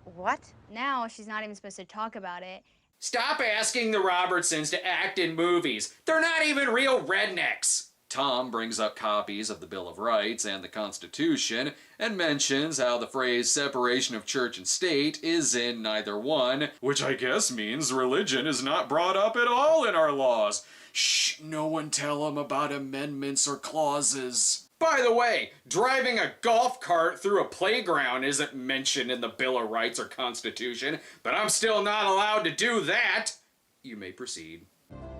What? Now, she's not even supposed to talk about it. Stop asking the Robertsons to act in movies. They're not even real rednecks. Tom brings up copies of the Bill of Rights and the Constitution and mentions how the phrase separation of church and state is in neither one, which I guess means religion is not brought up at all in our laws. Shh, no one tell them about amendments or clauses. By the way, driving a golf cart through a playground isn't mentioned in the Bill of Rights or Constitution, but I'm still not allowed to do that. You may proceed.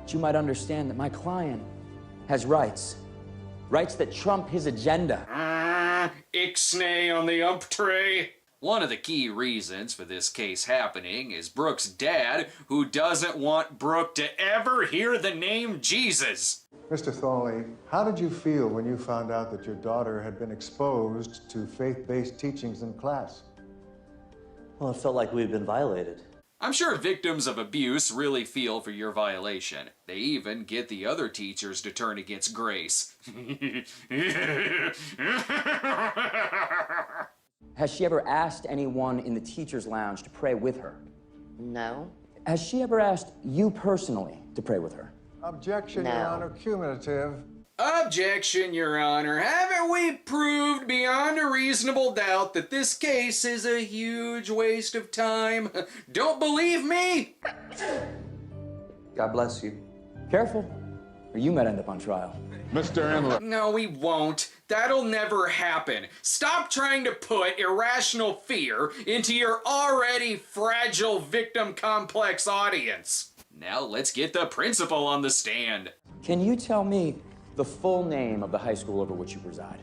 You might understand that my client has rights. Rights that trump his agenda. Ixnay on the ump tray. One of the key reasons for this case happening is Brooke's dad, who doesn't want Brooke to ever hear the name Jesus. Mr. Thorley, how did you feel when you found out that your daughter had been exposed to faith-based teachings in class? Well, it felt like we had been violated. I'm sure victims of abuse really feel for your violation. They even get the other teachers to turn against Grace. Has she ever asked anyone in the teacher's lounge to pray with her? No. Has she ever asked you personally to pray with her? Objection, No. Your Honor. Cumulative. Objection, Your Honor. Haven't we proved beyond a reasonable doubt that this case is a huge waste of time? Don't believe me? God bless you. Careful, or you might end up on trial. Mr. Endler. No, we won't. That'll never happen. Stop trying to put irrational fear into your already fragile victim complex audience. Now let's get the principal on the stand. Can you tell me the full name of the high school over which you preside?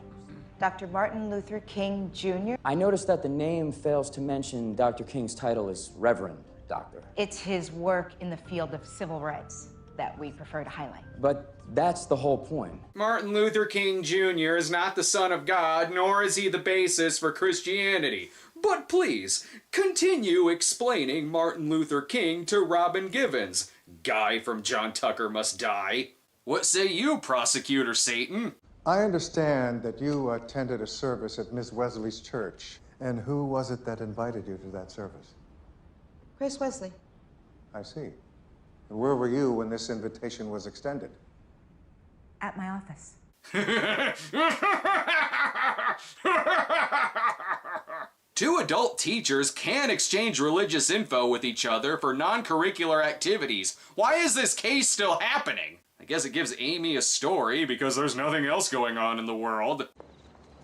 Dr. Martin Luther King Jr. I noticed that the name fails to mention Dr. King's title as Reverend Doctor. It's his work in the field of civil rights that we prefer to highlight. But that's the whole point. Martin Luther King Jr. is not the Son of God, nor is he the basis for Christianity. But please, continue explaining Martin Luther King to Robin Givens. Guy from John Tucker Must Die. What say you, Prosecutor Satan? I understand that you attended a service at Miss Wesley's church. And who was it that invited you to that service? Grace Wesley. I see. And where were you when this invitation was extended? At my office. Two adult teachers can exchange religious info with each other for non-curricular activities. Why is this case still happening? I guess it gives Amy a story because there's nothing else going on in the world.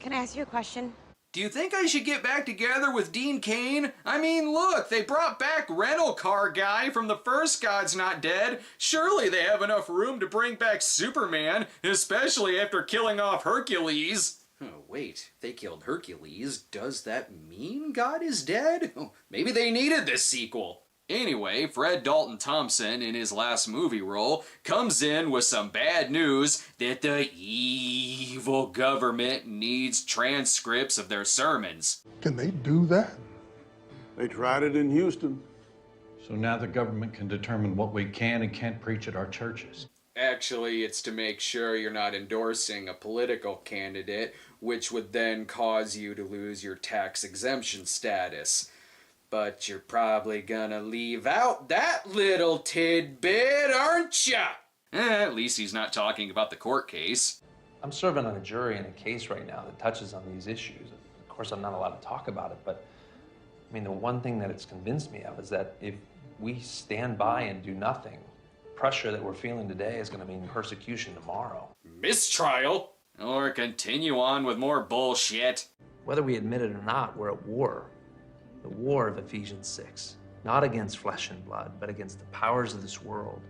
Can I ask you a question? Do you think I should get back together with Dean Cain? I mean, look, they brought back rental car guy from the first God's Not Dead. Surely they have enough room to bring back Superman, especially after killing off Hercules. Oh, wait, they killed Hercules. Does that mean God is dead? Oh, maybe they needed this sequel. Anyway, Fred Dalton Thompson, in his last movie role, comes in with some bad news that the evil government needs transcripts of their sermons. Can they do that? They tried it in Houston. So now the government can determine what we can and can't preach at our churches. Actually, it's to make sure you're not endorsing a political candidate, which would then cause you to lose your tax exemption status. But you're probably gonna leave out that little tidbit, aren't ya? At least he's not talking about the court case. I'm serving on a jury in a case right now that touches on these issues. Of course, I'm not allowed to talk about it, but I mean, the one thing that it's convinced me of is that if we stand by and do nothing, pressure that we're feeling today is going to mean persecution tomorrow. Mistrial? Or continue on with more bullshit? Whether we admit it or not, we're at war. The war of Ephesians 6. Not against flesh and blood, but against the powers of this world,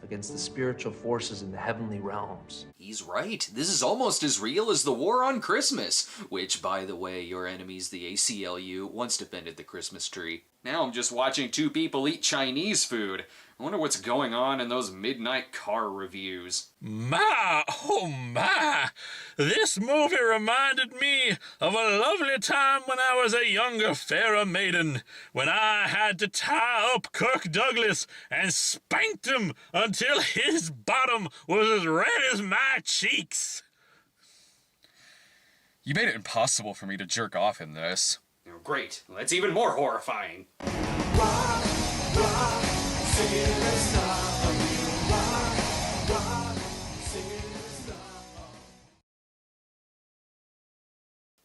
against the spiritual forces in the heavenly realms. He's right. This is almost as real as the war on Christmas, which, by the way, your enemies, the ACLU, once defended the Christmas tree. Now I'm just watching two people eat Chinese food. I wonder what's going on in those midnight car reviews. My, oh my! This movie reminded me of a lovely time when I was a younger fairer maiden, when I had to tie up Kirk Douglas and spanked him until his bottom was as red as my cheeks. You made it impossible for me to jerk off in this. Oh, great. That's even more horrifying.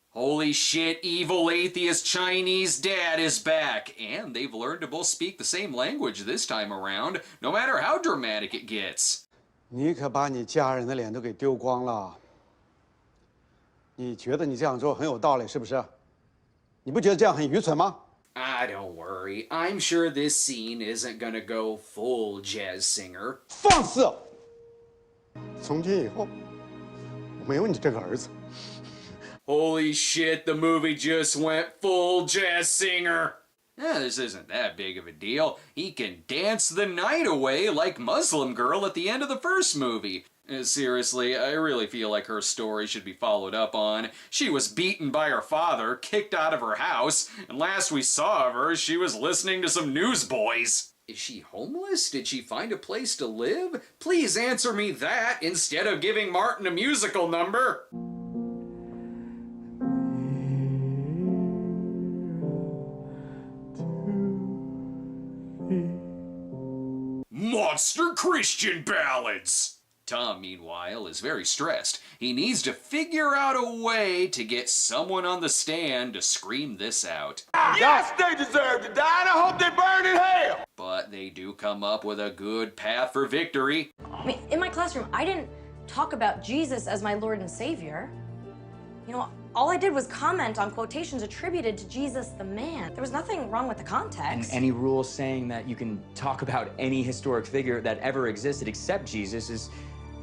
Holy shit, evil atheist Chinese dad is back, and they've learned to both speak the same language this time around, no matter how dramatic it gets. 你可把你家人的脸都给丢光了。你觉得你这样做很有道理，是不是？你不觉得这样很愚蠢吗？ Ah, don't worry. I'm sure this scene isn't gonna go full jazz singer. 放肆！从今以后，我没有你这个儿子。 Holy shit, the movie just went full jazz singer. This isn't that big of a deal. He can dance the night away like Muslim Girl at the end of the first movie. Seriously, I really feel like her story should be followed up on. She was beaten by her father, kicked out of her house, and last we saw of her, she was listening to some newsboys. Is she homeless? Did she find a place to live? Please answer me that instead of giving Martin a musical number. Monster Christian ballads! Tom, meanwhile, is very stressed. He needs to figure out a way to get someone on the stand to scream this out. Yes, they deserve to die, and I hope they burn in hell! But they do come up with a good path for victory. I mean, in my classroom, I didn't talk about Jesus as my Lord and Savior. You know, all I did was comment on quotations attributed to Jesus the man. There was nothing wrong with the context. And any rule saying that you can talk about any historic figure that ever existed except Jesus is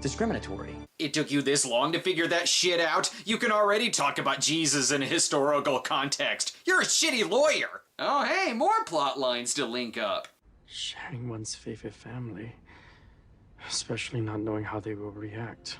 discriminatory. It took you this long to figure that shit out? You can already talk about Jesus in a historical context. You're a shitty lawyer. Oh, hey, more plot lines to link up. Sharing one's favorite family, especially not knowing how they will react,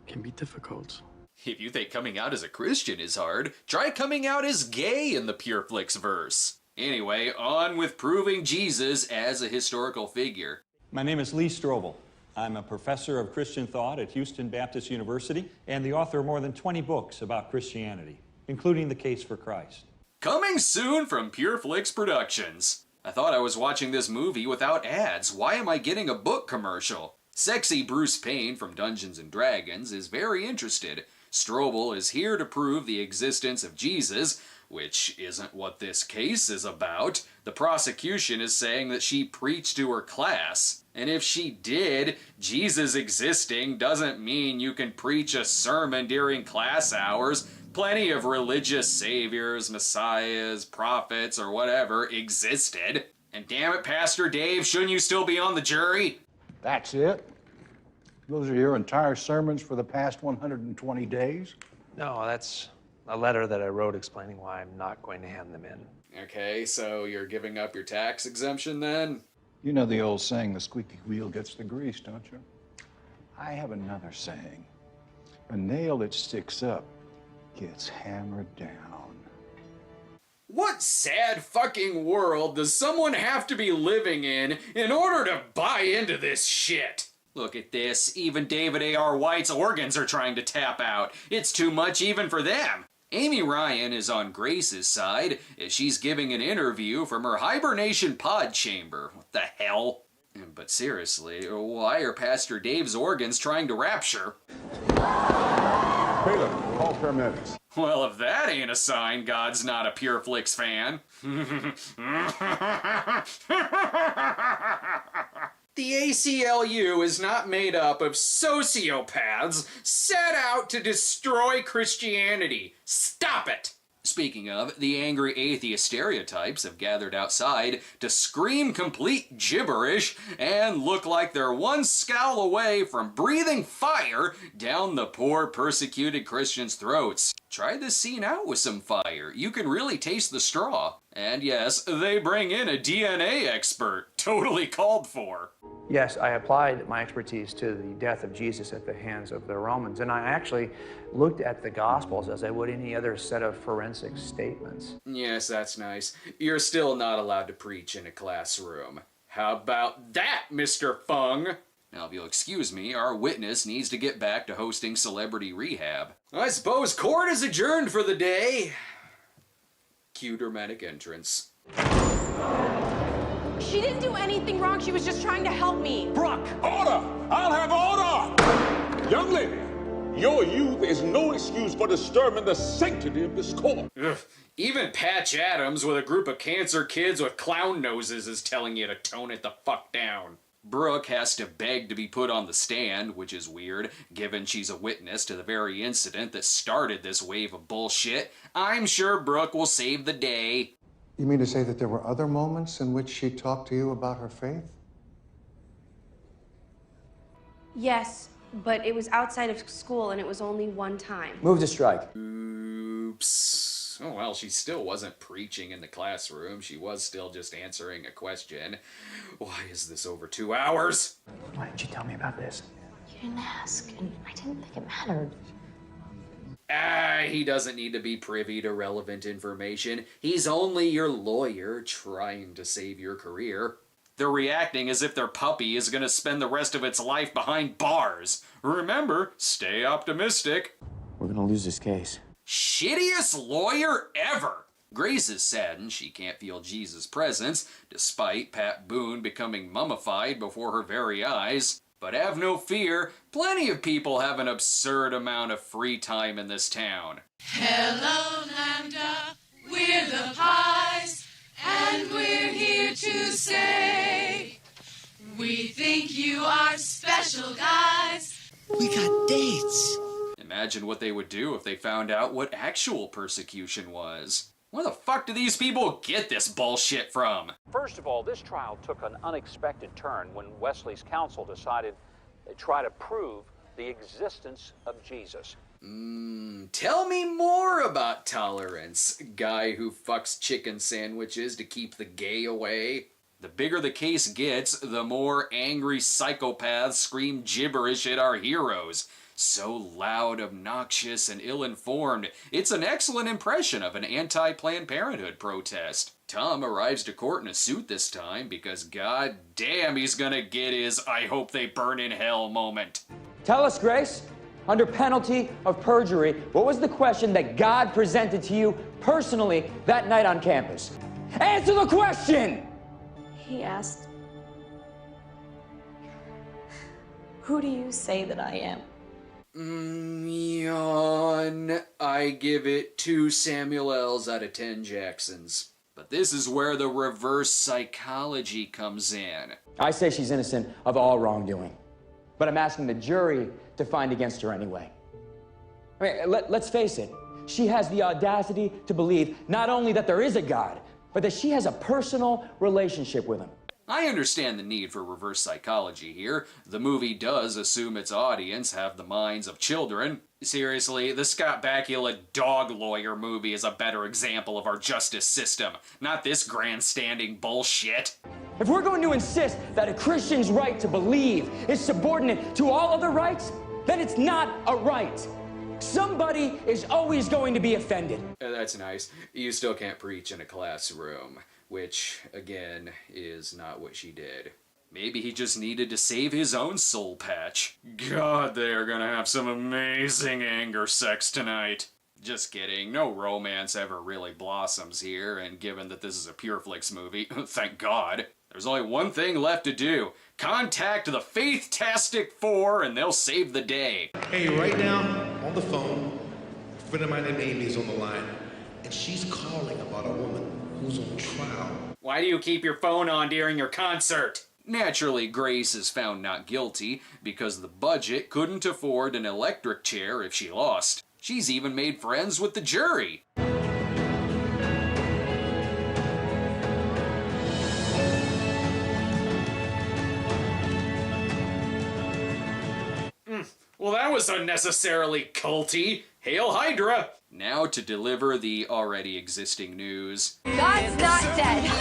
can be difficult. If you think coming out as a Christian is hard, try coming out as gay in the Pure Flix verse. Anyway, on with proving Jesus as a historical figure. My name is Lee Strobel. I'm a professor of Christian thought at Houston Baptist University and the author of more than 20 books about Christianity, including The Case for Christ. Coming soon from Pure Flix Productions. I thought I was watching this movie without ads. Why am I getting a book commercial? Sexy Bruce Payne from Dungeons & Dragons is very interested. Strobel is here to prove the existence of Jesus, which isn't what this case is about. The prosecution is saying that she preached to her class. And if she did, Jesus existing doesn't mean you can preach a sermon during class hours. Plenty of religious saviors, messiahs, prophets, or whatever existed. And damn it, Pastor Dave, shouldn't you still be on the jury? That's it? Those are your entire sermons for the past 120 days? No, that's a letter that I wrote explaining why I'm not going to hand them in. Okay, so you're giving up your tax exemption then? You know the old saying, the squeaky wheel gets the grease, don't you? I have another saying. A nail that sticks up gets hammered down. What sad fucking world does someone have to be living in order to buy into this shit? Look at this, even David A.R. White's organs are trying to tap out. It's too much even for them. Amy Ryan is on Grace's side as she's giving an interview from her hibernation pod chamber. What the hell? But seriously, why are Pastor Dave's organs trying to rapture? Caleb, call paramedics. Well, if that ain't a sign God's not a Pure Flix fan. The ACLU is not made up of sociopaths set out to destroy Christianity. Stop it! Speaking of, the angry atheist stereotypes have gathered outside to scream complete gibberish and look like they're one scowl away from breathing fire down the poor persecuted Christians' throats. Try this scene out with some fire. You can really taste the straw. And yes, they bring in a DNA expert. Totally called for. Yes, I applied my expertise to the death of Jesus at the hands of the Romans, and I actually looked at the Gospels as I would any other set of forensic statements. Yes, that's nice. You're still not allowed to preach in a classroom. How about that, Mr. Fung? Now, if you'll excuse me, our witness needs to get back to hosting Celebrity Rehab. I suppose court is adjourned for the day. Cue dramatic entrance. She didn't do anything wrong. She was just trying to help me. Brock! Order! I'll have order! Young lady, your youth is no excuse for disturbing the sanctity of this court. Ugh. Even Patch Adams with a group of cancer kids with clown noses is telling you to tone it the fuck down. Brooke has to beg to be put on the stand, which is weird, given she's a witness to the very incident that started this wave of bullshit. I'm sure Brooke will save the day. You mean to say that there were other moments in which she talked to you about her faith? Yes, but it was outside of school and it was only one time. Move to strike. Oops. Oh, well, she still wasn't preaching in the classroom. She was still just answering a question. Why is this over 2 hours? Why didn't you tell me about this? You didn't ask, and I didn't think it mattered. He doesn't need to be privy to relevant information. He's only your lawyer trying to save your career. They're reacting as if their puppy is going to spend the rest of its life behind bars. Remember, stay optimistic. We're gonna lose this case. Shittiest lawyer ever! Grace is saddened she can't feel Jesus' presence, despite Pat Boone becoming mummified before her very eyes. But have no fear, plenty of people have an absurd amount of free time in this town. Hello, Lambda, we're the Pies, and we're here to say we think you are special guys. We got dates. Imagine what they would do if they found out what actual persecution was. Where the fuck do these people get this bullshit from? First of all, this trial took an unexpected turn when Wesley's counsel decided they'd try to prove the existence of Jesus. Tell me more about tolerance, guy who fucks chicken sandwiches to keep the gay away. The bigger the case gets, the more angry psychopaths scream gibberish at our heroes. So loud, obnoxious, and ill-informed, it's an excellent impression of an anti-Planned Parenthood protest. Tom arrives to court in a suit this time because god damn he's gonna get his I hope they burn in hell moment. Tell us, Grace, under penalty of perjury, what was the question that God presented to you personally that night on campus? Answer the question! He asked, "Who do you say that I am?" Yawn. I give it 2 Samuel L's out of 10 Jacksons. But this is where the reverse psychology comes in. I say she's innocent of all wrongdoing, but I'm asking the jury to find against her anyway. I mean, let's face it, she has the audacity to believe not only that there is a God, but that she has a personal relationship with him. I understand the need for reverse psychology here. The movie does assume its audience have the minds of children. Seriously, the Scott Bakula dog lawyer movie is a better example of our justice system, not this grandstanding bullshit. If we're going to insist that a Christian's right to believe is subordinate to all other rights, then it's not a right. Somebody is always going to be offended. That's nice. You still can't preach in a classroom. Which, again, is not what she did. Maybe he just needed to save his own soul patch. God, they are gonna have some amazing anger sex tonight. Just kidding, no romance ever really blossoms here, and given that this is a Pure Flix movie, thank God, there's only one thing left to do. Contact the Faith-tastic Four and they'll save the day. Hey, right now, on the phone, A friend of mine named Amy is on the line, and she's calling about a woman who's on trial. Why do you keep your phone on during your concert? Naturally, Grace is found not guilty because the budget couldn't afford an electric chair if she lost. She's even made friends with the jury. Well, that was unnecessarily culty. Hail Hydra! Now to deliver the already existing news. God's not dead.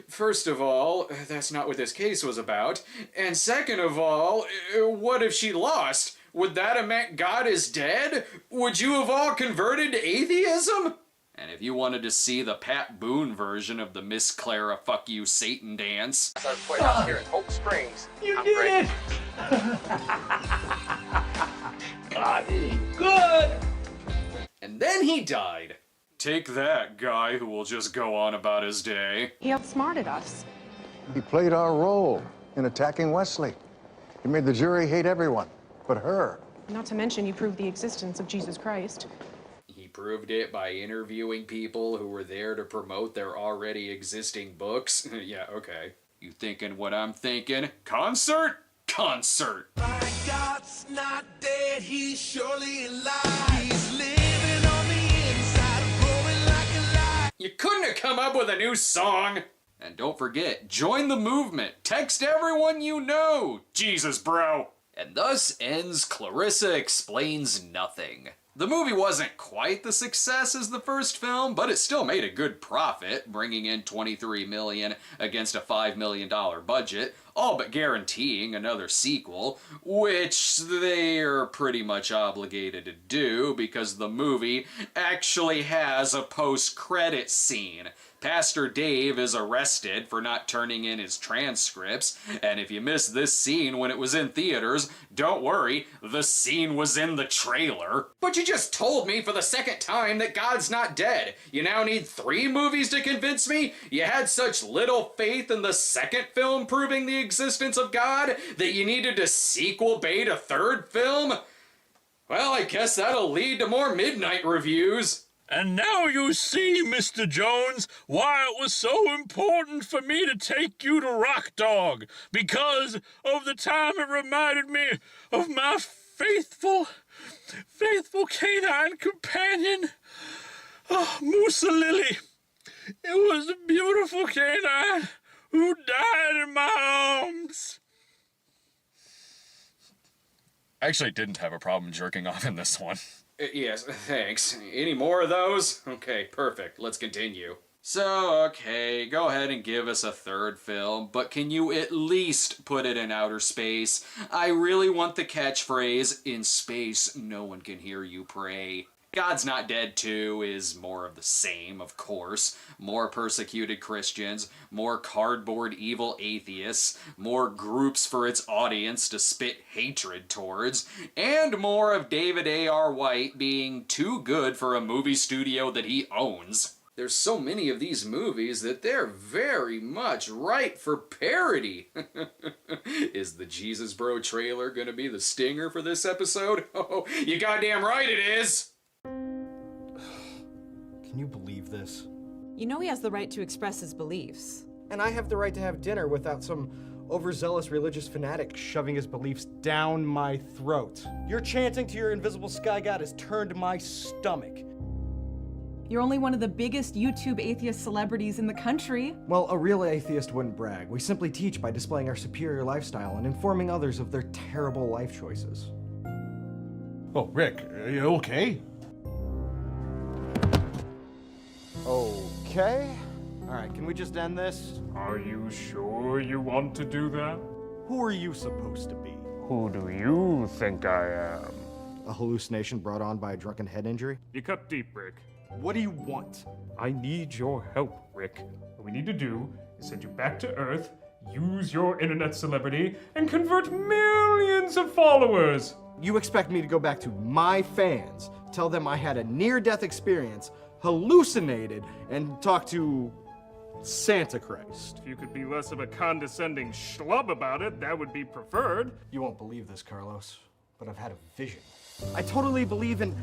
First of all, that's not what this case was about. And second of all, what if she lost? Would that have meant God is dead? Would you have all converted to atheism? And if you wanted to see the Pat Boone version of the Miss Clara Fuck You Satan dance... Our playhouse here in Hope Springs. You did it! Good! And then he died. Take that, guy who will just go on about his day. He outsmarted us. He played our role in attacking Wesley. He made the jury hate everyone but her. Not to mention, you proved the existence of Jesus Christ. He proved it by interviewing people who were there to promote their already existing books. Yeah, okay. You thinking what I'm thinking? Concert? Concert! My God's not dead, he's surely alive. He's living on the inside, growing like a light. You couldn't have come up with a new song! And don't forget, join the movement. Text everyone you know. Jesus, bro. And thus ends Clarissa Explains Nothing. The movie wasn't quite the success as the first film, but it still made a good profit, bringing in $23 million against a $5 million budget, all but guaranteeing another sequel, which they are pretty much obligated to do because the movie actually has a post-credit scene. Pastor Dave is arrested for not turning in his transcripts, and if you missed this scene when it was in theaters, don't worry, the scene was in the trailer. But you just told me for the second time that God's not dead. You now need 3 movies to convince me? You had such little faith in the second film proving the existence of God that you needed to sequel bait a third film? Well, I guess that'll lead to more midnight reviews. And now you see, Mr. Jones, why it was so important for me to take you to Rock Dog, because of the time it reminded me of my faithful canine companion, Moosa Lily. It was a beautiful canine who died in my arms. I actually didn't have a problem jerking off in this one. Yes, thanks. Any more of those? Okay, perfect. Let's continue. So, okay, go ahead and give us a third film, but can you at least put it in outer space? I really want the catchphrase, "In space, no one can hear you pray." God's Not Dead 2 is more of the same, of course. More persecuted Christians, more cardboard evil atheists, more groups for its audience to spit hatred towards, and more of David A.R. White being too good for a movie studio that he owns. There's so many of these movies that they're very much ripe for parody. Is the Jesus Bro trailer gonna be the stinger for this episode? Oh, you goddamn right it is! Can you believe this? You know he has the right to express his beliefs. And I have the right to have dinner without some overzealous religious fanatic shoving his beliefs down my throat. Your chanting to your invisible sky god has turned my stomach. You're only one of the biggest YouTube atheist celebrities in the country. Well, a real atheist wouldn't brag. We simply teach by displaying our superior lifestyle and informing others of their terrible life choices. Oh, Rick, are you okay? Okay. All right, can we just end this? Are you sure you want to do that? Who are you supposed to be? Who do you think I am? A hallucination brought on by a drunken head injury? You cut deep, Rick. What do you want? I need your help, Rick. What we need to do is send you back to Earth, use your internet celebrity, and convert millions of followers. You expect me to go back to my fans, tell them I had a near-death experience, hallucinated, and talk to Santa Christ? If you could be less of a condescending schlub about it, that would be preferred. You won't believe this, Carlos. but I've had a vision. I totally believe in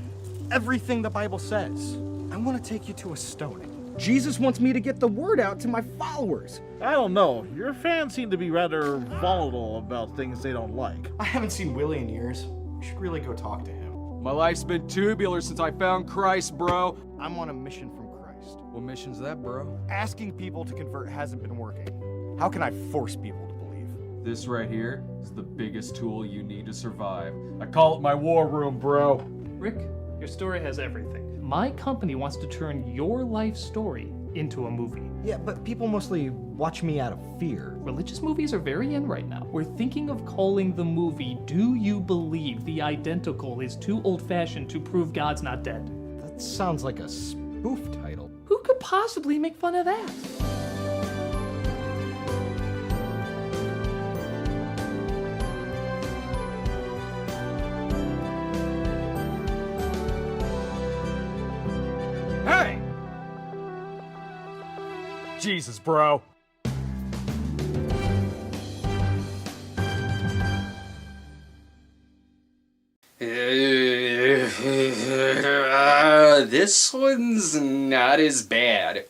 everything the Bible says. I want to take you to a stoning. Jesus wants me to get the word out to my followers. I don't know. Your fans seem to be rather volatile about things they don't like. I haven't seen Willie in years. We should really go talk to him. My life's been tubular since I found Christ, bro. I'm on a mission from Christ. What mission's that, bro? Asking people to convert hasn't been working. How can I force people to believe? This right here is the biggest tool you need to survive. I call it my war room, bro. Rick, your story has everything. My company wants to turn your life story into a movie. Yeah, but people mostly watch me out of fear. Religious movies are very in right now. We're thinking of calling the movie Do You Believe the Identical is Too Old-Fashioned to Prove God's Not Dead? That sounds like a spoof title. Who could possibly make fun of that? Hey! Jesus, bro. This one's not as bad.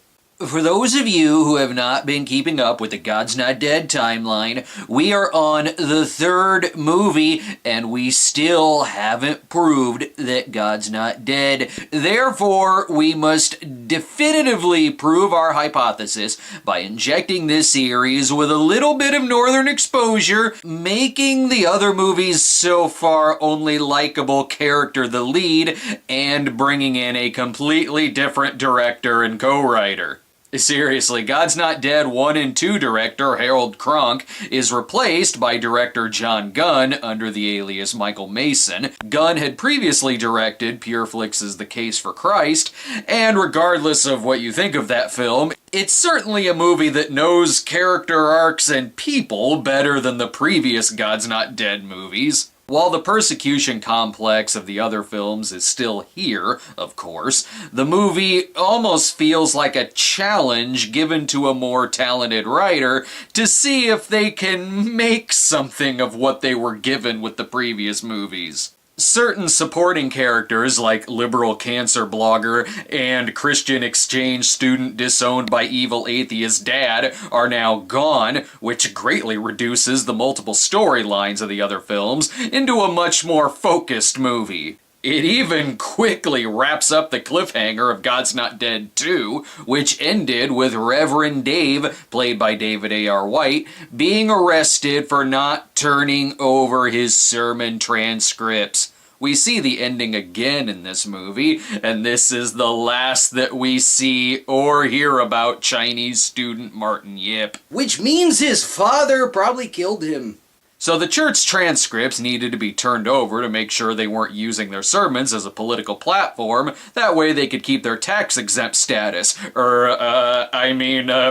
For those of you who have not been keeping up with the God's Not Dead timeline, we are on the third movie, and we still haven't proved that God's not dead. Therefore, we must definitively prove our hypothesis by injecting this series with a little bit of northern exposure, making the other movies so far only likable character the lead, and bringing in a completely different director and co-writer. Seriously, God's Not Dead 1 and 2 director Harold Kronk is replaced by director John Gunn under the alias Michael Mason. Gunn had previously directed PureFlix's The Case for Christ, and regardless of what you think of that film, it's certainly a movie that knows character arcs and people better than the previous God's Not Dead movies. While the persecution complex of the other films is still here, of course, the movie almost feels like a challenge given to a more talented writer to see if they can make something of what they were given with the previous movies. Certain supporting characters like liberal cancer blogger and Christian exchange student disowned by evil atheist dad are now gone, which greatly reduces the multiple storylines of the other films into a much more focused movie. It even quickly wraps up the cliffhanger of God's Not Dead 2, which ended with Reverend Dave, played by David A.R. White, being arrested for not turning over his sermon transcripts. We see the ending again in this movie, and this is the last that we see or hear about Chinese student Martin Yip. Which means his father probably killed him. So the church transcripts needed to be turned over to make sure they weren't using their sermons as a political platform. That way they could keep their tax-exempt status.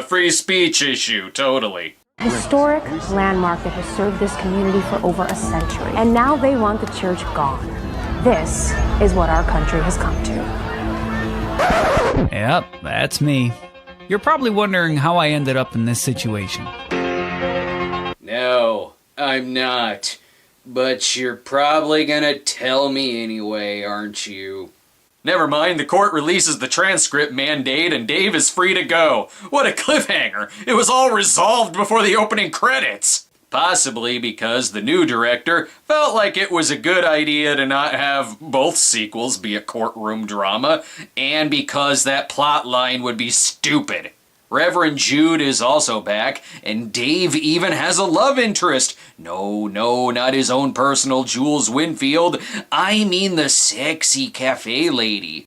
Free speech issue, totally. Historic landmark that has served this community for over a century. And now they want the church gone. This is what our country has come to. Yep, that's me. You're probably wondering how I ended up in this situation. No, I'm not. But you're probably gonna tell me anyway, aren't you? Never mind, the court releases the transcript mandate and Dave is free to go. What a cliffhanger! It was all resolved before the opening credits! Possibly because the new director felt like it was a good idea to not have both sequels be a courtroom drama, and because that plot line would be stupid. Reverend Jude is also back, and Dave even has a love interest. No, not his own personal Jules Winfield. I mean the sexy cafe lady.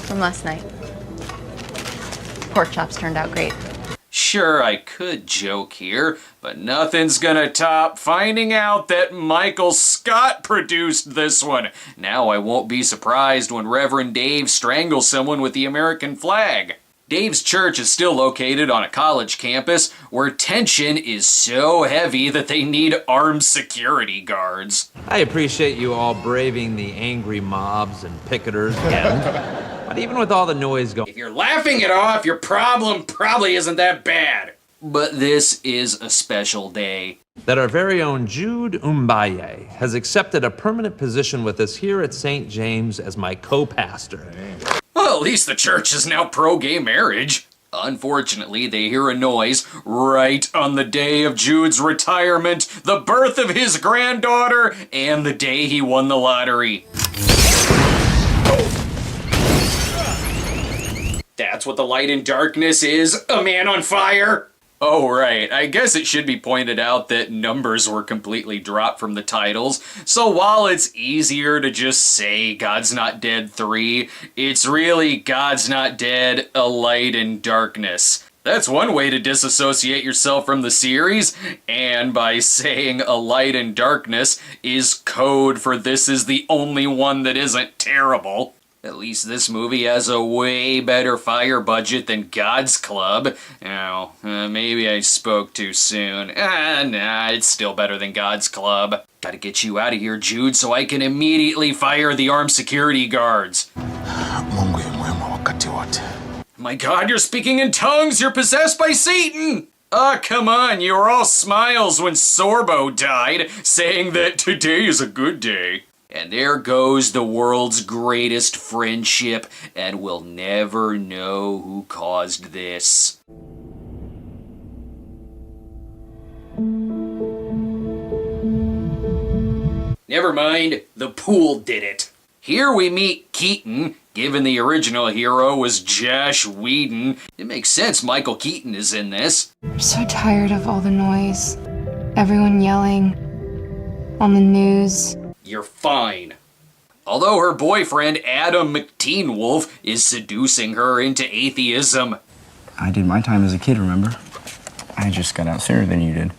From last night. Pork chops turned out great. Sure, I could joke here, but nothing's gonna top finding out that Michael Scott produced this one. Now I won't be surprised when Reverend Dave strangles someone with the American flag. Dave's church is still located on a college campus where tension is so heavy that they need armed security guards. I appreciate you all braving the angry mobs and picketers again. But even with all the noise going... If you're laughing it off, your problem probably isn't that bad. But this is a special day. That our very own Jude Umbaye has accepted a permanent position with us here at St. James as my co-pastor. Well, at least the church is now pro-gay marriage. Unfortunately, they hear a noise right on the day of Jude's retirement, the birth of his granddaughter, and the day he won the lottery. That's what the light and darkness is, a man on fire. Oh, right. I guess it should be pointed out that numbers were completely dropped from the titles, so while it's easier to just say God's Not Dead 3, it's really God's Not Dead, A Light in Darkness. That's one way to disassociate yourself from the series, and by saying A Light in Darkness is code for this is the only one that isn't terrible. At least this movie has a way better fire budget than God's Club. Oh, maybe I spoke too soon. Nah, it's still better than God's Club. Gotta get you out of here, Jude, so I can immediately fire the armed security guards. My God, you're speaking in tongues! You're possessed by Satan! Ah, come on, you were all smiles when Sorbo died, saying that today is a good day. And there goes the world's greatest friendship, and we'll never know who caused this. Never mind, the pool did it. Here we meet Keaton. Given the original hero was Josh Whedon, it makes sense Michael Keaton is in this. I'm so tired of all the noise. Everyone yelling. On the news. You're fine. Although her boyfriend, Adam McTeenwolf, is seducing her into atheism. I did my time as a kid, remember? I just got out sooner than you did.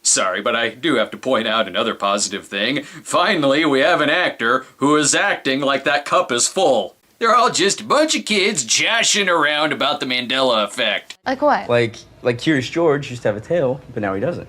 Sorry, but I do have to point out another positive thing. Finally, we have an actor who is acting like that cup is full. They're all just a bunch of kids joshing around about the Mandela effect. Like what? Like Curious George used to have a tail, but now he doesn't.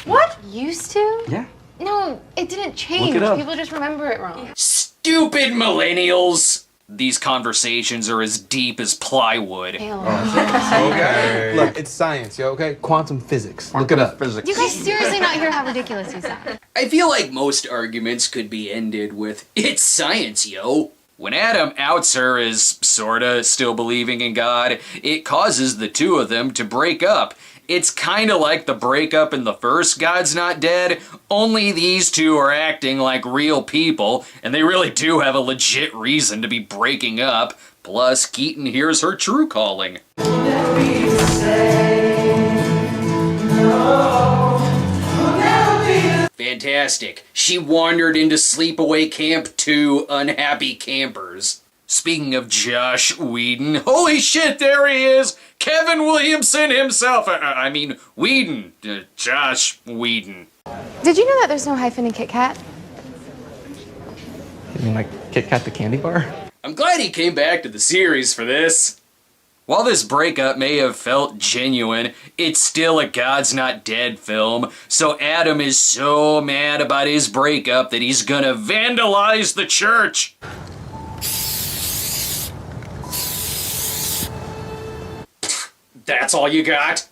What? Used to? Yeah. No, it didn't change. Look it up. People just remember it wrong. Stupid millennials! These conversations are as deep as plywood. Okay. Look, it's science, yo, okay? Quantum physics. Look it up. Do you guys seriously not hear how ridiculous you sound? I feel like most arguments could be ended with, it's science, yo. When Adam outs her as sorta still believing in God, it causes the two of them to break up. It's kinda like the breakup in the first God's Not Dead, only these two are acting like real people, and they really do have a legit reason to be breaking up. Plus, Keaton hears her true calling. Fantastic. She wandered into sleepaway camp to unhappy campers. Speaking of Josh Whedon, holy shit, there he is! Kevin Williamson himself! I mean, Whedon. Josh Whedon. Did you know that there's no hyphen in Kit Kat? You mean like Kit Kat the candy bar? I'm glad he came back to the series for this. While this breakup may have felt genuine, it's still a God's Not Dead film, so Adam is so mad about his breakup that he's gonna vandalize the church. That's all you got?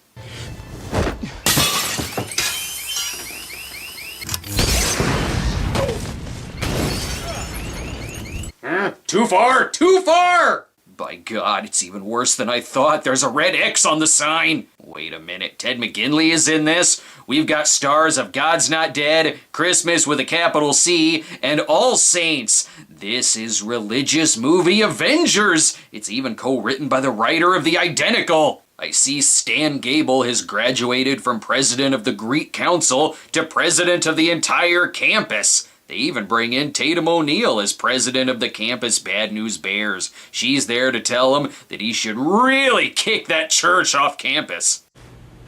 Too far! Too far! By God, it's even worse than I thought. There's a red X on the sign. Wait a minute, Ted McGinley is in this? We've got stars of God's Not Dead, Christmas with a capital C, and All Saints. This is religious movie Avengers. It's even co-written by the writer of The Identical. I see Stan Gable has graduated from president of the Greek Council to president of the entire campus. They even bring in Tatum O'Neal as president of the campus Bad News Bears. She's there to tell him that he should really kick that church off campus.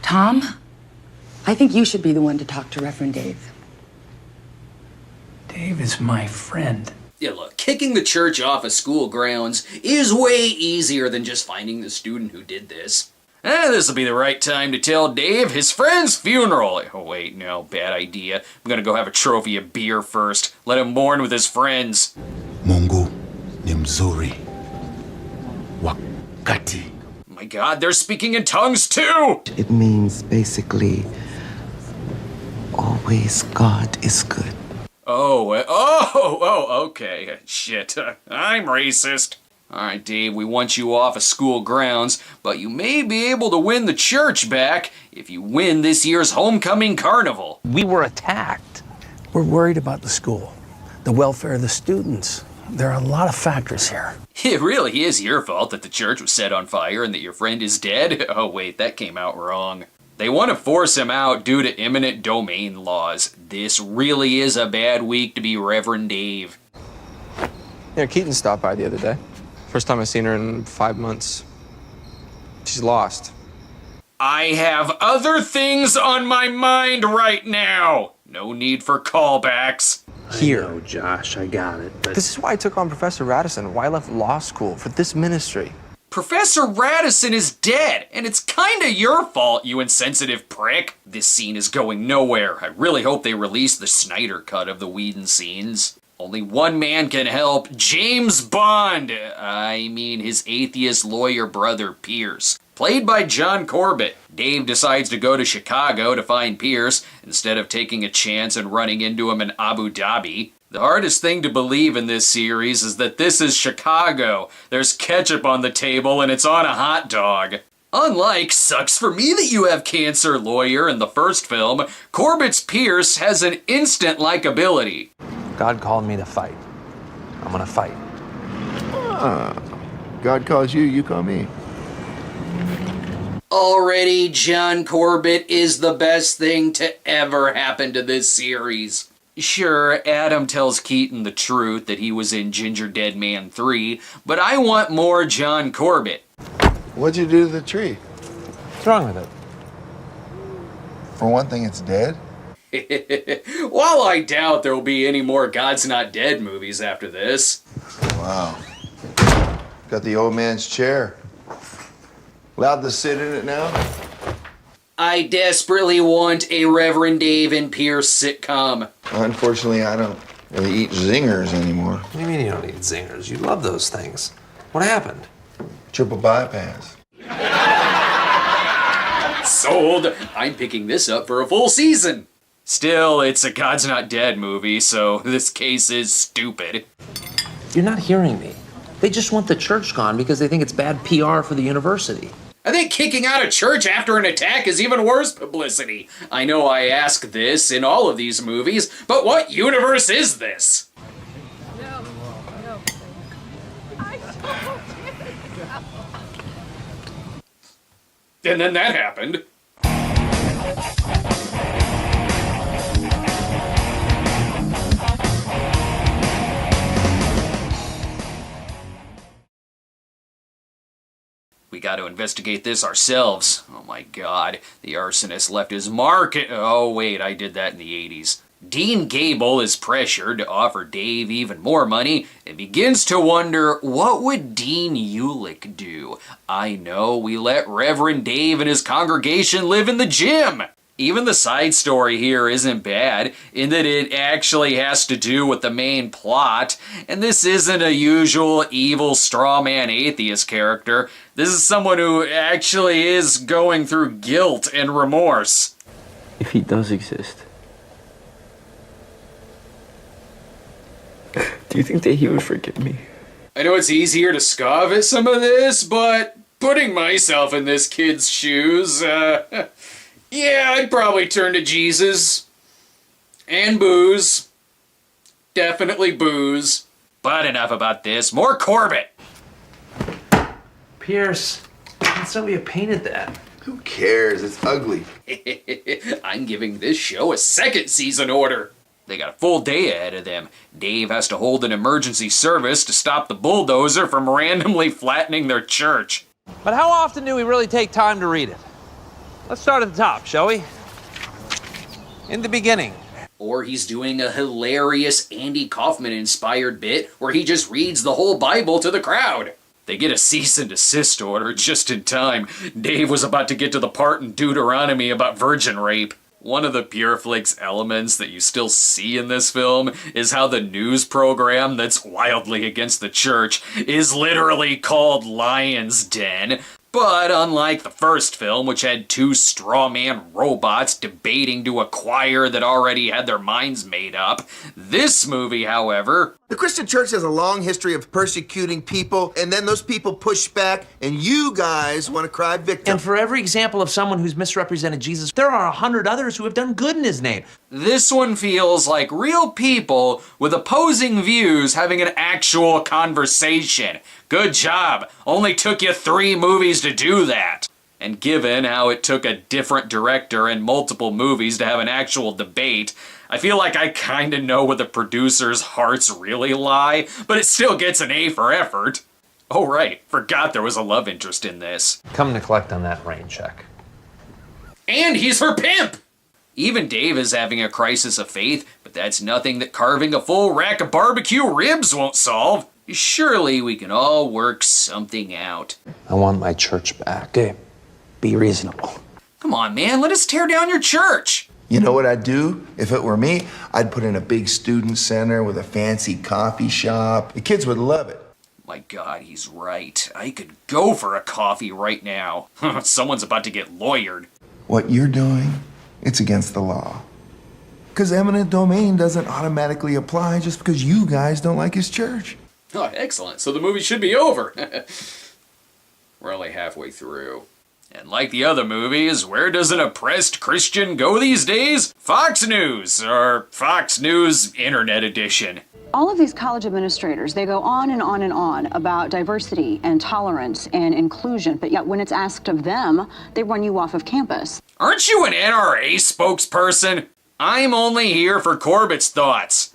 Tom, I think you should be the one to talk to Reverend Dave. Dave is my friend. Yeah, look, kicking the church off of school grounds is way easier than just finding the student who did this. This'll be the right time to tell Dave his friend's funeral. Oh wait, no, bad idea. I'm gonna go have a trophy of beer first. Let him mourn with his friends. Mungu ni mzuri. Wakati. my god, they're speaking in tongues too! It means basically, always God is good. Okay. Shit, I'm racist. Alright, Dave, we want you off of school grounds, but you may be able to win the church back if you win this year's homecoming carnival. We were attacked. We're worried about the school, the welfare of the students. There are a lot of factors here. It really is your fault that the church was set on fire and that your friend is dead. Oh wait, that came out wrong. They want to force him out due to eminent domain laws. This really is a bad week to be Reverend Dave. Yeah, Keaton stopped by the other day. First time I've seen her in 5 months. She's lost. I have other things on my mind right now. No need for callbacks. Here. I know, Josh, I got it. But This is why I took on Professor Radisson, why I left law school for this ministry. Professor Radisson is dead, and it's kinda your fault, you insensitive prick. This scene is going nowhere. I really hope they release the Snyder cut of the Whedon scenes. Only one man can help, James Bond! I mean his atheist lawyer brother, Pierce. Played by John Corbett. Dave decides to go to Chicago to find Pierce, instead of taking a chance and running into him in Abu Dhabi. The hardest thing to believe in this series is that this is Chicago. There's ketchup on the table and it's on a hot dog. Unlike Sucks for Me That You Have Cancer lawyer in the first film, Corbett's Pierce has an instant likability. God called me to fight. I'm gonna fight. God calls you, you call me. Already, John Corbett is the best thing to ever happen to this series. Sure, Adam tells Keaton the truth that he was in Ginger Dead Man 3, but I want more John Corbett. What'd you do to the tree? What's wrong with it? For one thing, it's dead. While I doubt there will be any more God's Not Dead movies after this. Wow. Got the old man's chair. Allowed to sit in it now? I desperately want a Reverend Dave and Pierce sitcom. Unfortunately, I don't really eat zingers anymore. What do you mean you don't eat zingers? You love those things. What happened? Triple bypass. Sold! I'm picking this up for a full season. Still, it's a God's Not Dead movie, so this case is stupid. You're not hearing me. They just want the church gone because they think it's bad PR for the university. I think kicking out a church after an attack is even worse publicity. I know I ask this in all of these movies, but what universe is this? And then that happened. We got to investigate this ourselves. Oh my god, the arsonist left his mark. Oh wait, I did that in the 80s. Dean Gable is pressured to offer Dave even more money and begins to wonder, what would Dean Ulick do? I know, we let Reverend Dave and his congregation live in the gym. Even the side story here isn't bad, in that it actually has to do with the main plot, and this isn't a usual evil strawman atheist character. This is someone who actually is going through guilt and remorse. if he does exist, do you think that he would forgive me? I know it's easier to scoff at some of this, but putting myself in this kid's shoes, yeah, I'd probably turn to Jesus. And booze. Definitely booze. But enough about this. More Corbett! Pierce, that's how you painted that. Who cares? It's ugly. I'm giving this show a second season order. They got a full day ahead of them. Dave has to hold an emergency service to stop the bulldozer from randomly flattening their church. But how often do we really take time to read it? Let's start at the top, shall we? In the beginning. Or he's doing a hilarious Andy Kaufman-inspired bit where he just reads the whole Bible to the crowd. They get a cease and desist order just in time. Dave was about to get to the part in Deuteronomy about virgin rape. One of the PureFlix elements that you still see in this film is how the news program that's wildly against the church is literally called Lion's Den. But unlike the first film, which had two straw man robots debating to a choir that already had their minds made up, this movie, however... The Christian church has a long history of persecuting people, and then those people push back, and you guys want to cry victim. And for every example of someone who's misrepresented Jesus, there are 100 others who have done good in his name. This one feels like real people with opposing views having an actual conversation. Good job. Only took you 3 movies to do that. And given how it took a different director and multiple movies to have an actual debate, I feel like I kinda know where the producers' hearts really lie, but it still gets an A for effort. Oh right, forgot there was a love interest in this. Come to collect on that rain check. And he's her pimp! Even Dave is having a crisis of faith, but that's nothing that carving a full rack of barbecue ribs won't solve. Surely we can all work something out. I want my church back. Dave, be reasonable. Come on, man, let us tear down your church. You know what I'd do? If it were me, I'd put in a big student center with a fancy coffee shop. The kids would love it. My God, he's right. I could go for a coffee right now. Someone's about to get lawyered. What you're doing, it's against the law. Because eminent domain doesn't automatically apply just because you guys don't like his church. Oh, excellent. So the movie should be over. We're only halfway through. And like the other movies, where does an oppressed Christian go these days? Fox News, or Fox News Internet Edition. All of these college administrators, they go on and on and on about diversity and tolerance and inclusion, but yet when it's asked of them, they run you off of campus. Aren't you an NRA spokesperson? I'm only here for Corbett's thoughts.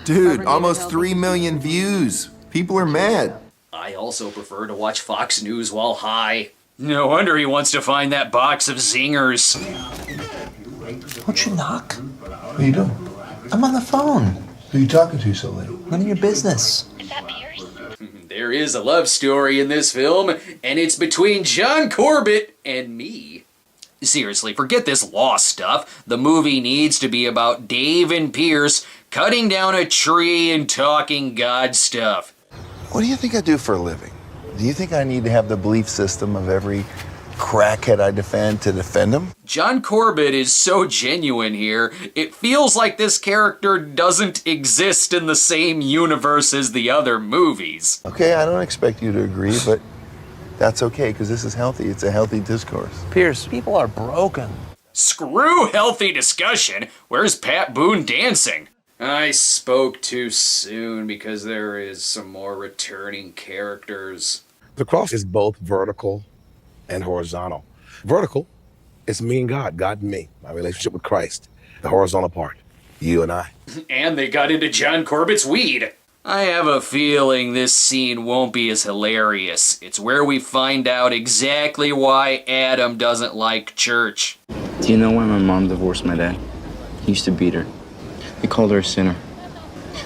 Dude, almost 3 million views. People are mad. I also prefer to watch Fox News while high. No wonder he wants to find that box of zingers. Won't you knock? What are you doing? I'm on the phone. Who are you talking to so late? None of your business. There is a love story in this film, and it's between John Corbett and me. Seriously, forget this law stuff. The movie needs to be about Dave and Pierce cutting down a tree and talking God stuff. What do you think I do for a living? Do you think I need to have the belief system of every crackhead I defend to defend him? John Corbett is so genuine here, it feels like this character doesn't exist in the same universe as the other movies. Okay, I don't expect you to agree, but that's okay, because this is healthy. It's a healthy discourse. Pierce, people are broken. Screw healthy discussion. Where's Pat Boone dancing? I spoke too soon because there is some more returning characters. The cross is both vertical and horizontal. Vertical is me and God, God and me, my relationship with Christ. The horizontal part, you and I. And they got into John Corbett's weed. I have a feeling this scene won't be as hilarious. It's where we find out exactly why Adam doesn't like church. Do you know why my mom divorced my dad? He used to beat her. They called her a sinner.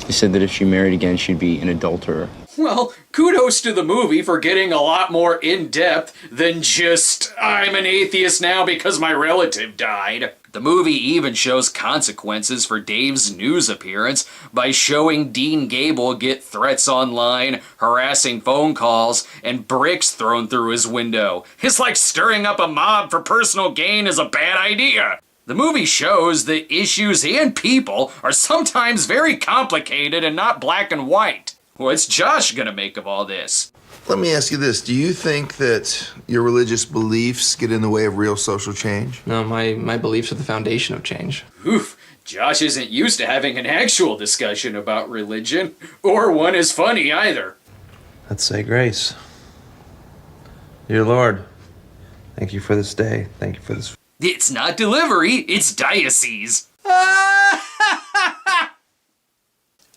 They said that if she married again, she'd be an adulterer. Well, kudos to the movie for getting a lot more in-depth than just, I'm an atheist now because my relative died. The movie even shows consequences for Dave's news appearance by showing Dean Gable get threats online, harassing phone calls, and bricks thrown through his window. It's like stirring up a mob for personal gain is a bad idea. The movie shows that issues and people are sometimes very complicated and not black and white. What's Josh gonna make of all this? Let me ask you this. Do you think that your religious beliefs get in the way of real social change? No, my beliefs are the foundation of change. Oof, Josh isn't used to having an actual discussion about religion, or one as funny either. Let's say grace. Dear Lord, thank you for this day. Thank you for this. It's not delivery, it's diocese.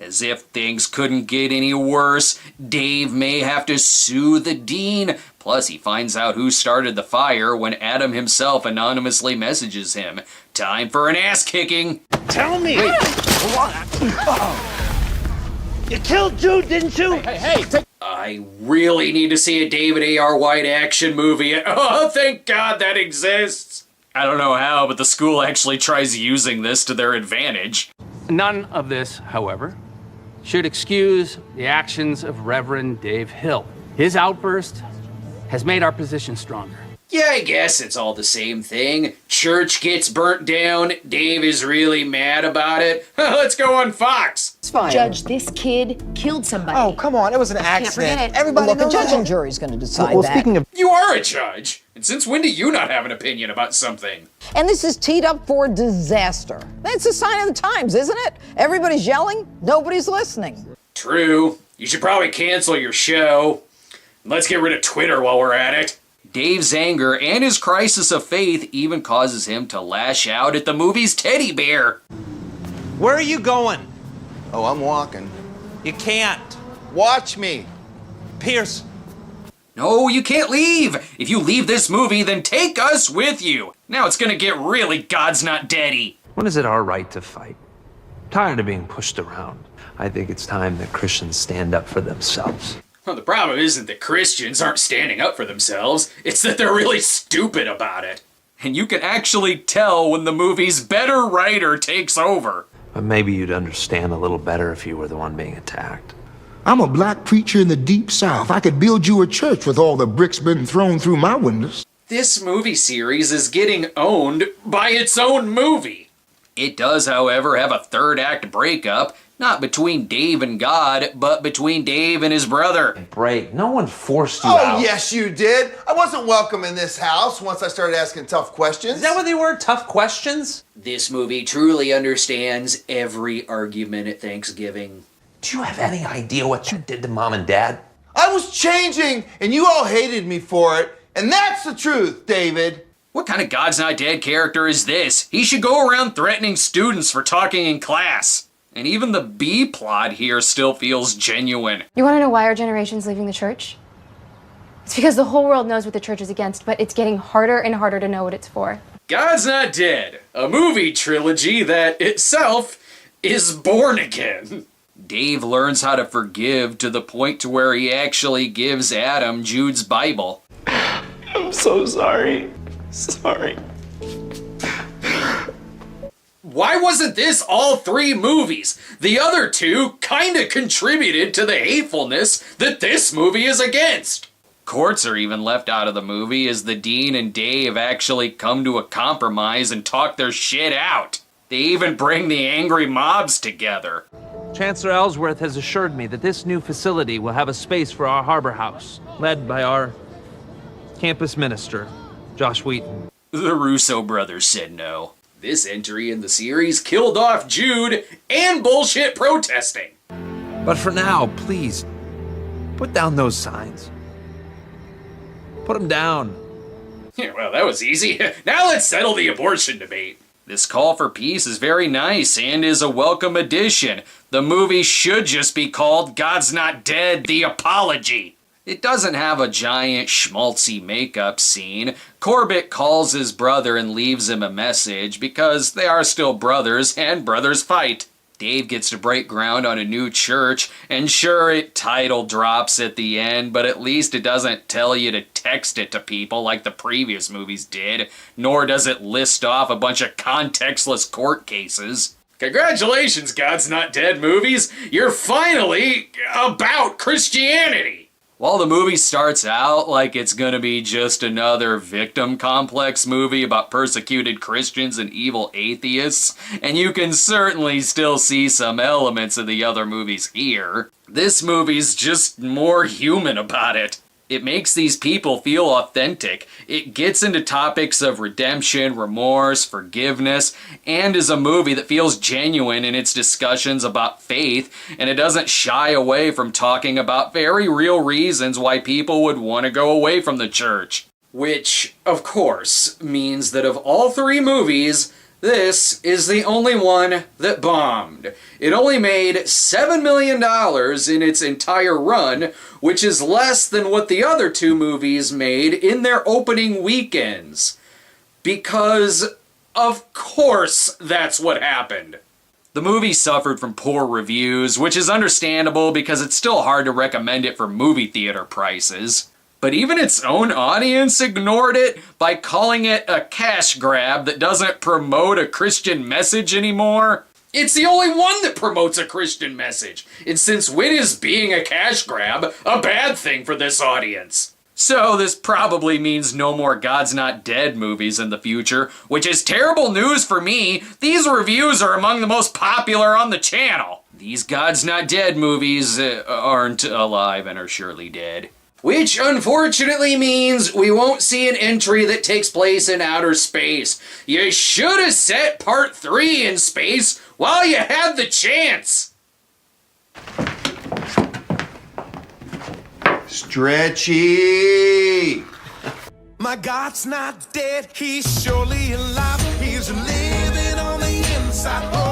As if things couldn't get any worse, Dave may have to sue the dean. Plus, he finds out who started the fire when Adam himself anonymously messages him. Time for an ass-kicking. Tell me! Wait. You killed Jude, didn't you? Hey! I really need to see a David A.R. White action movie. Oh, thank God that exists. I don't know how, but the school actually tries using this to their advantage. None of this, however, should excuse the actions of Reverend Dave Hill. His outburst has made our position stronger. Yeah, I guess it's all the same thing. Church gets burnt down, Dave is really mad about it. Let's go on Fox. It's fine. Judge, this kid killed somebody. Oh, come on, it was an Can't accident. forget it. Everybody Look, knows the judge that. and jury's going to decide Well, that. speaking of... You are a judge. And since when do you not have an opinion about something? And this is teed up for disaster. It's a sign of the times, isn't it? Everybody's yelling, nobody's listening. True. You should probably cancel your show. Let's get rid of Twitter while we're at it. Dave's anger and his crisis of faith even causes him to lash out at the movie's teddy bear. Where are you going? Oh, I'm walking. You can't. Watch me. Pierce. No, you can't leave. If you leave this movie, then take us with you. Now it's gonna get really God's Not Deady. When is it our right to fight? I'm tired of being pushed around. I think it's time that Christians stand up for themselves. Well, the problem isn't that Christians aren't standing up for themselves, it's that they're really stupid about it. And you can actually tell when the movie's better writer takes over. But maybe you'd understand a little better if you were the one being attacked. I'm a black preacher in the deep south. I could build you a church with all the bricks been thrown through my windows. This movie series is getting owned by its own movie. It does, however, have a third act breakup, not between Dave and God, but between Dave and his brother. Break. No one forced you Oh, out. yes, you did. I wasn't welcome in this house once I started asking tough questions. Is that what they were? Tough questions? This movie truly understands every argument at Thanksgiving. Do you have any idea what you did to Mom and Dad? I was changing, and you all hated me for it. And that's the truth, David. What kind of God's Not Dead character is this? He should go around threatening students for talking in class. And even the B plot here still feels genuine. You want to know why our generation's leaving the church? It's because the whole world knows what the church is against, but it's getting harder and harder to know what it's for. God's Not Dead, a movie trilogy that itself is born again. Dave learns how to forgive to the point to where he actually gives Adam Jude's Bible. I'm so sorry. Sorry. Why wasn't this all three movies? The other two kinda contributed to the hatefulness that this movie is against. Courts are even left out of the movie as the Dean and Dave actually come to a compromise and talk their shit out. They even bring the angry mobs together. Chancellor Ellsworth has assured me that this new facility will have a space for our harbor house, led by our campus minister, Josh Wheaton. The Russo brothers said no. This entry in the series killed off Jude and bullshit protesting. But for now, please, put down those signs. Put them down. Yeah, well, that was easy. Now let's settle the abortion debate. This call for peace is very nice and is a welcome addition. The movie should just be called God's Not Dead, The Apology. It doesn't have a giant schmaltzy makeup scene. Corbett calls his brother and leaves him a message because they are still brothers and brothers fight. Dave gets to break ground on a new church, and sure, it title drops at the end, but at least it doesn't tell you to text it to people like the previous movies did, nor does it list off a bunch of contextless court cases. Congratulations, God's Not Dead movies! You're finally about Christianity! While the movie starts out like it's gonna be just another victim complex movie about persecuted Christians and evil atheists, and you can certainly still see some elements of the other movies here, this movie's just more human about it. It makes these people feel authentic. It gets into topics of redemption, remorse, forgiveness, and is a movie that feels genuine in its discussions about faith, and it doesn't shy away from talking about very real reasons why people would want to go away from the church. Which, of course, means that of all three movies, this is the only one that bombed. It only made $7 million in its entire run, which is less than what the other two movies made in their opening weekends. Because, of course, that's what happened. The movie suffered from poor reviews, which is understandable because it's still hard to recommend it for movie theater prices. But even its own audience ignored it by calling it a cash grab that doesn't promote a Christian message anymore. It's the only one that promotes a Christian message. And since when is being a cash grab a bad thing for this audience? So this probably means no more God's Not Dead movies in the future, which is terrible news for me. These reviews are among the most popular on the channel. These God's Not Dead movies aren't alive and are surely dead. Which unfortunately means we won't see an entry that takes place in outer space. You should have set part 3 in space while you had the chance. Stretchy! My God's not dead, he's surely alive. He's living on the inside.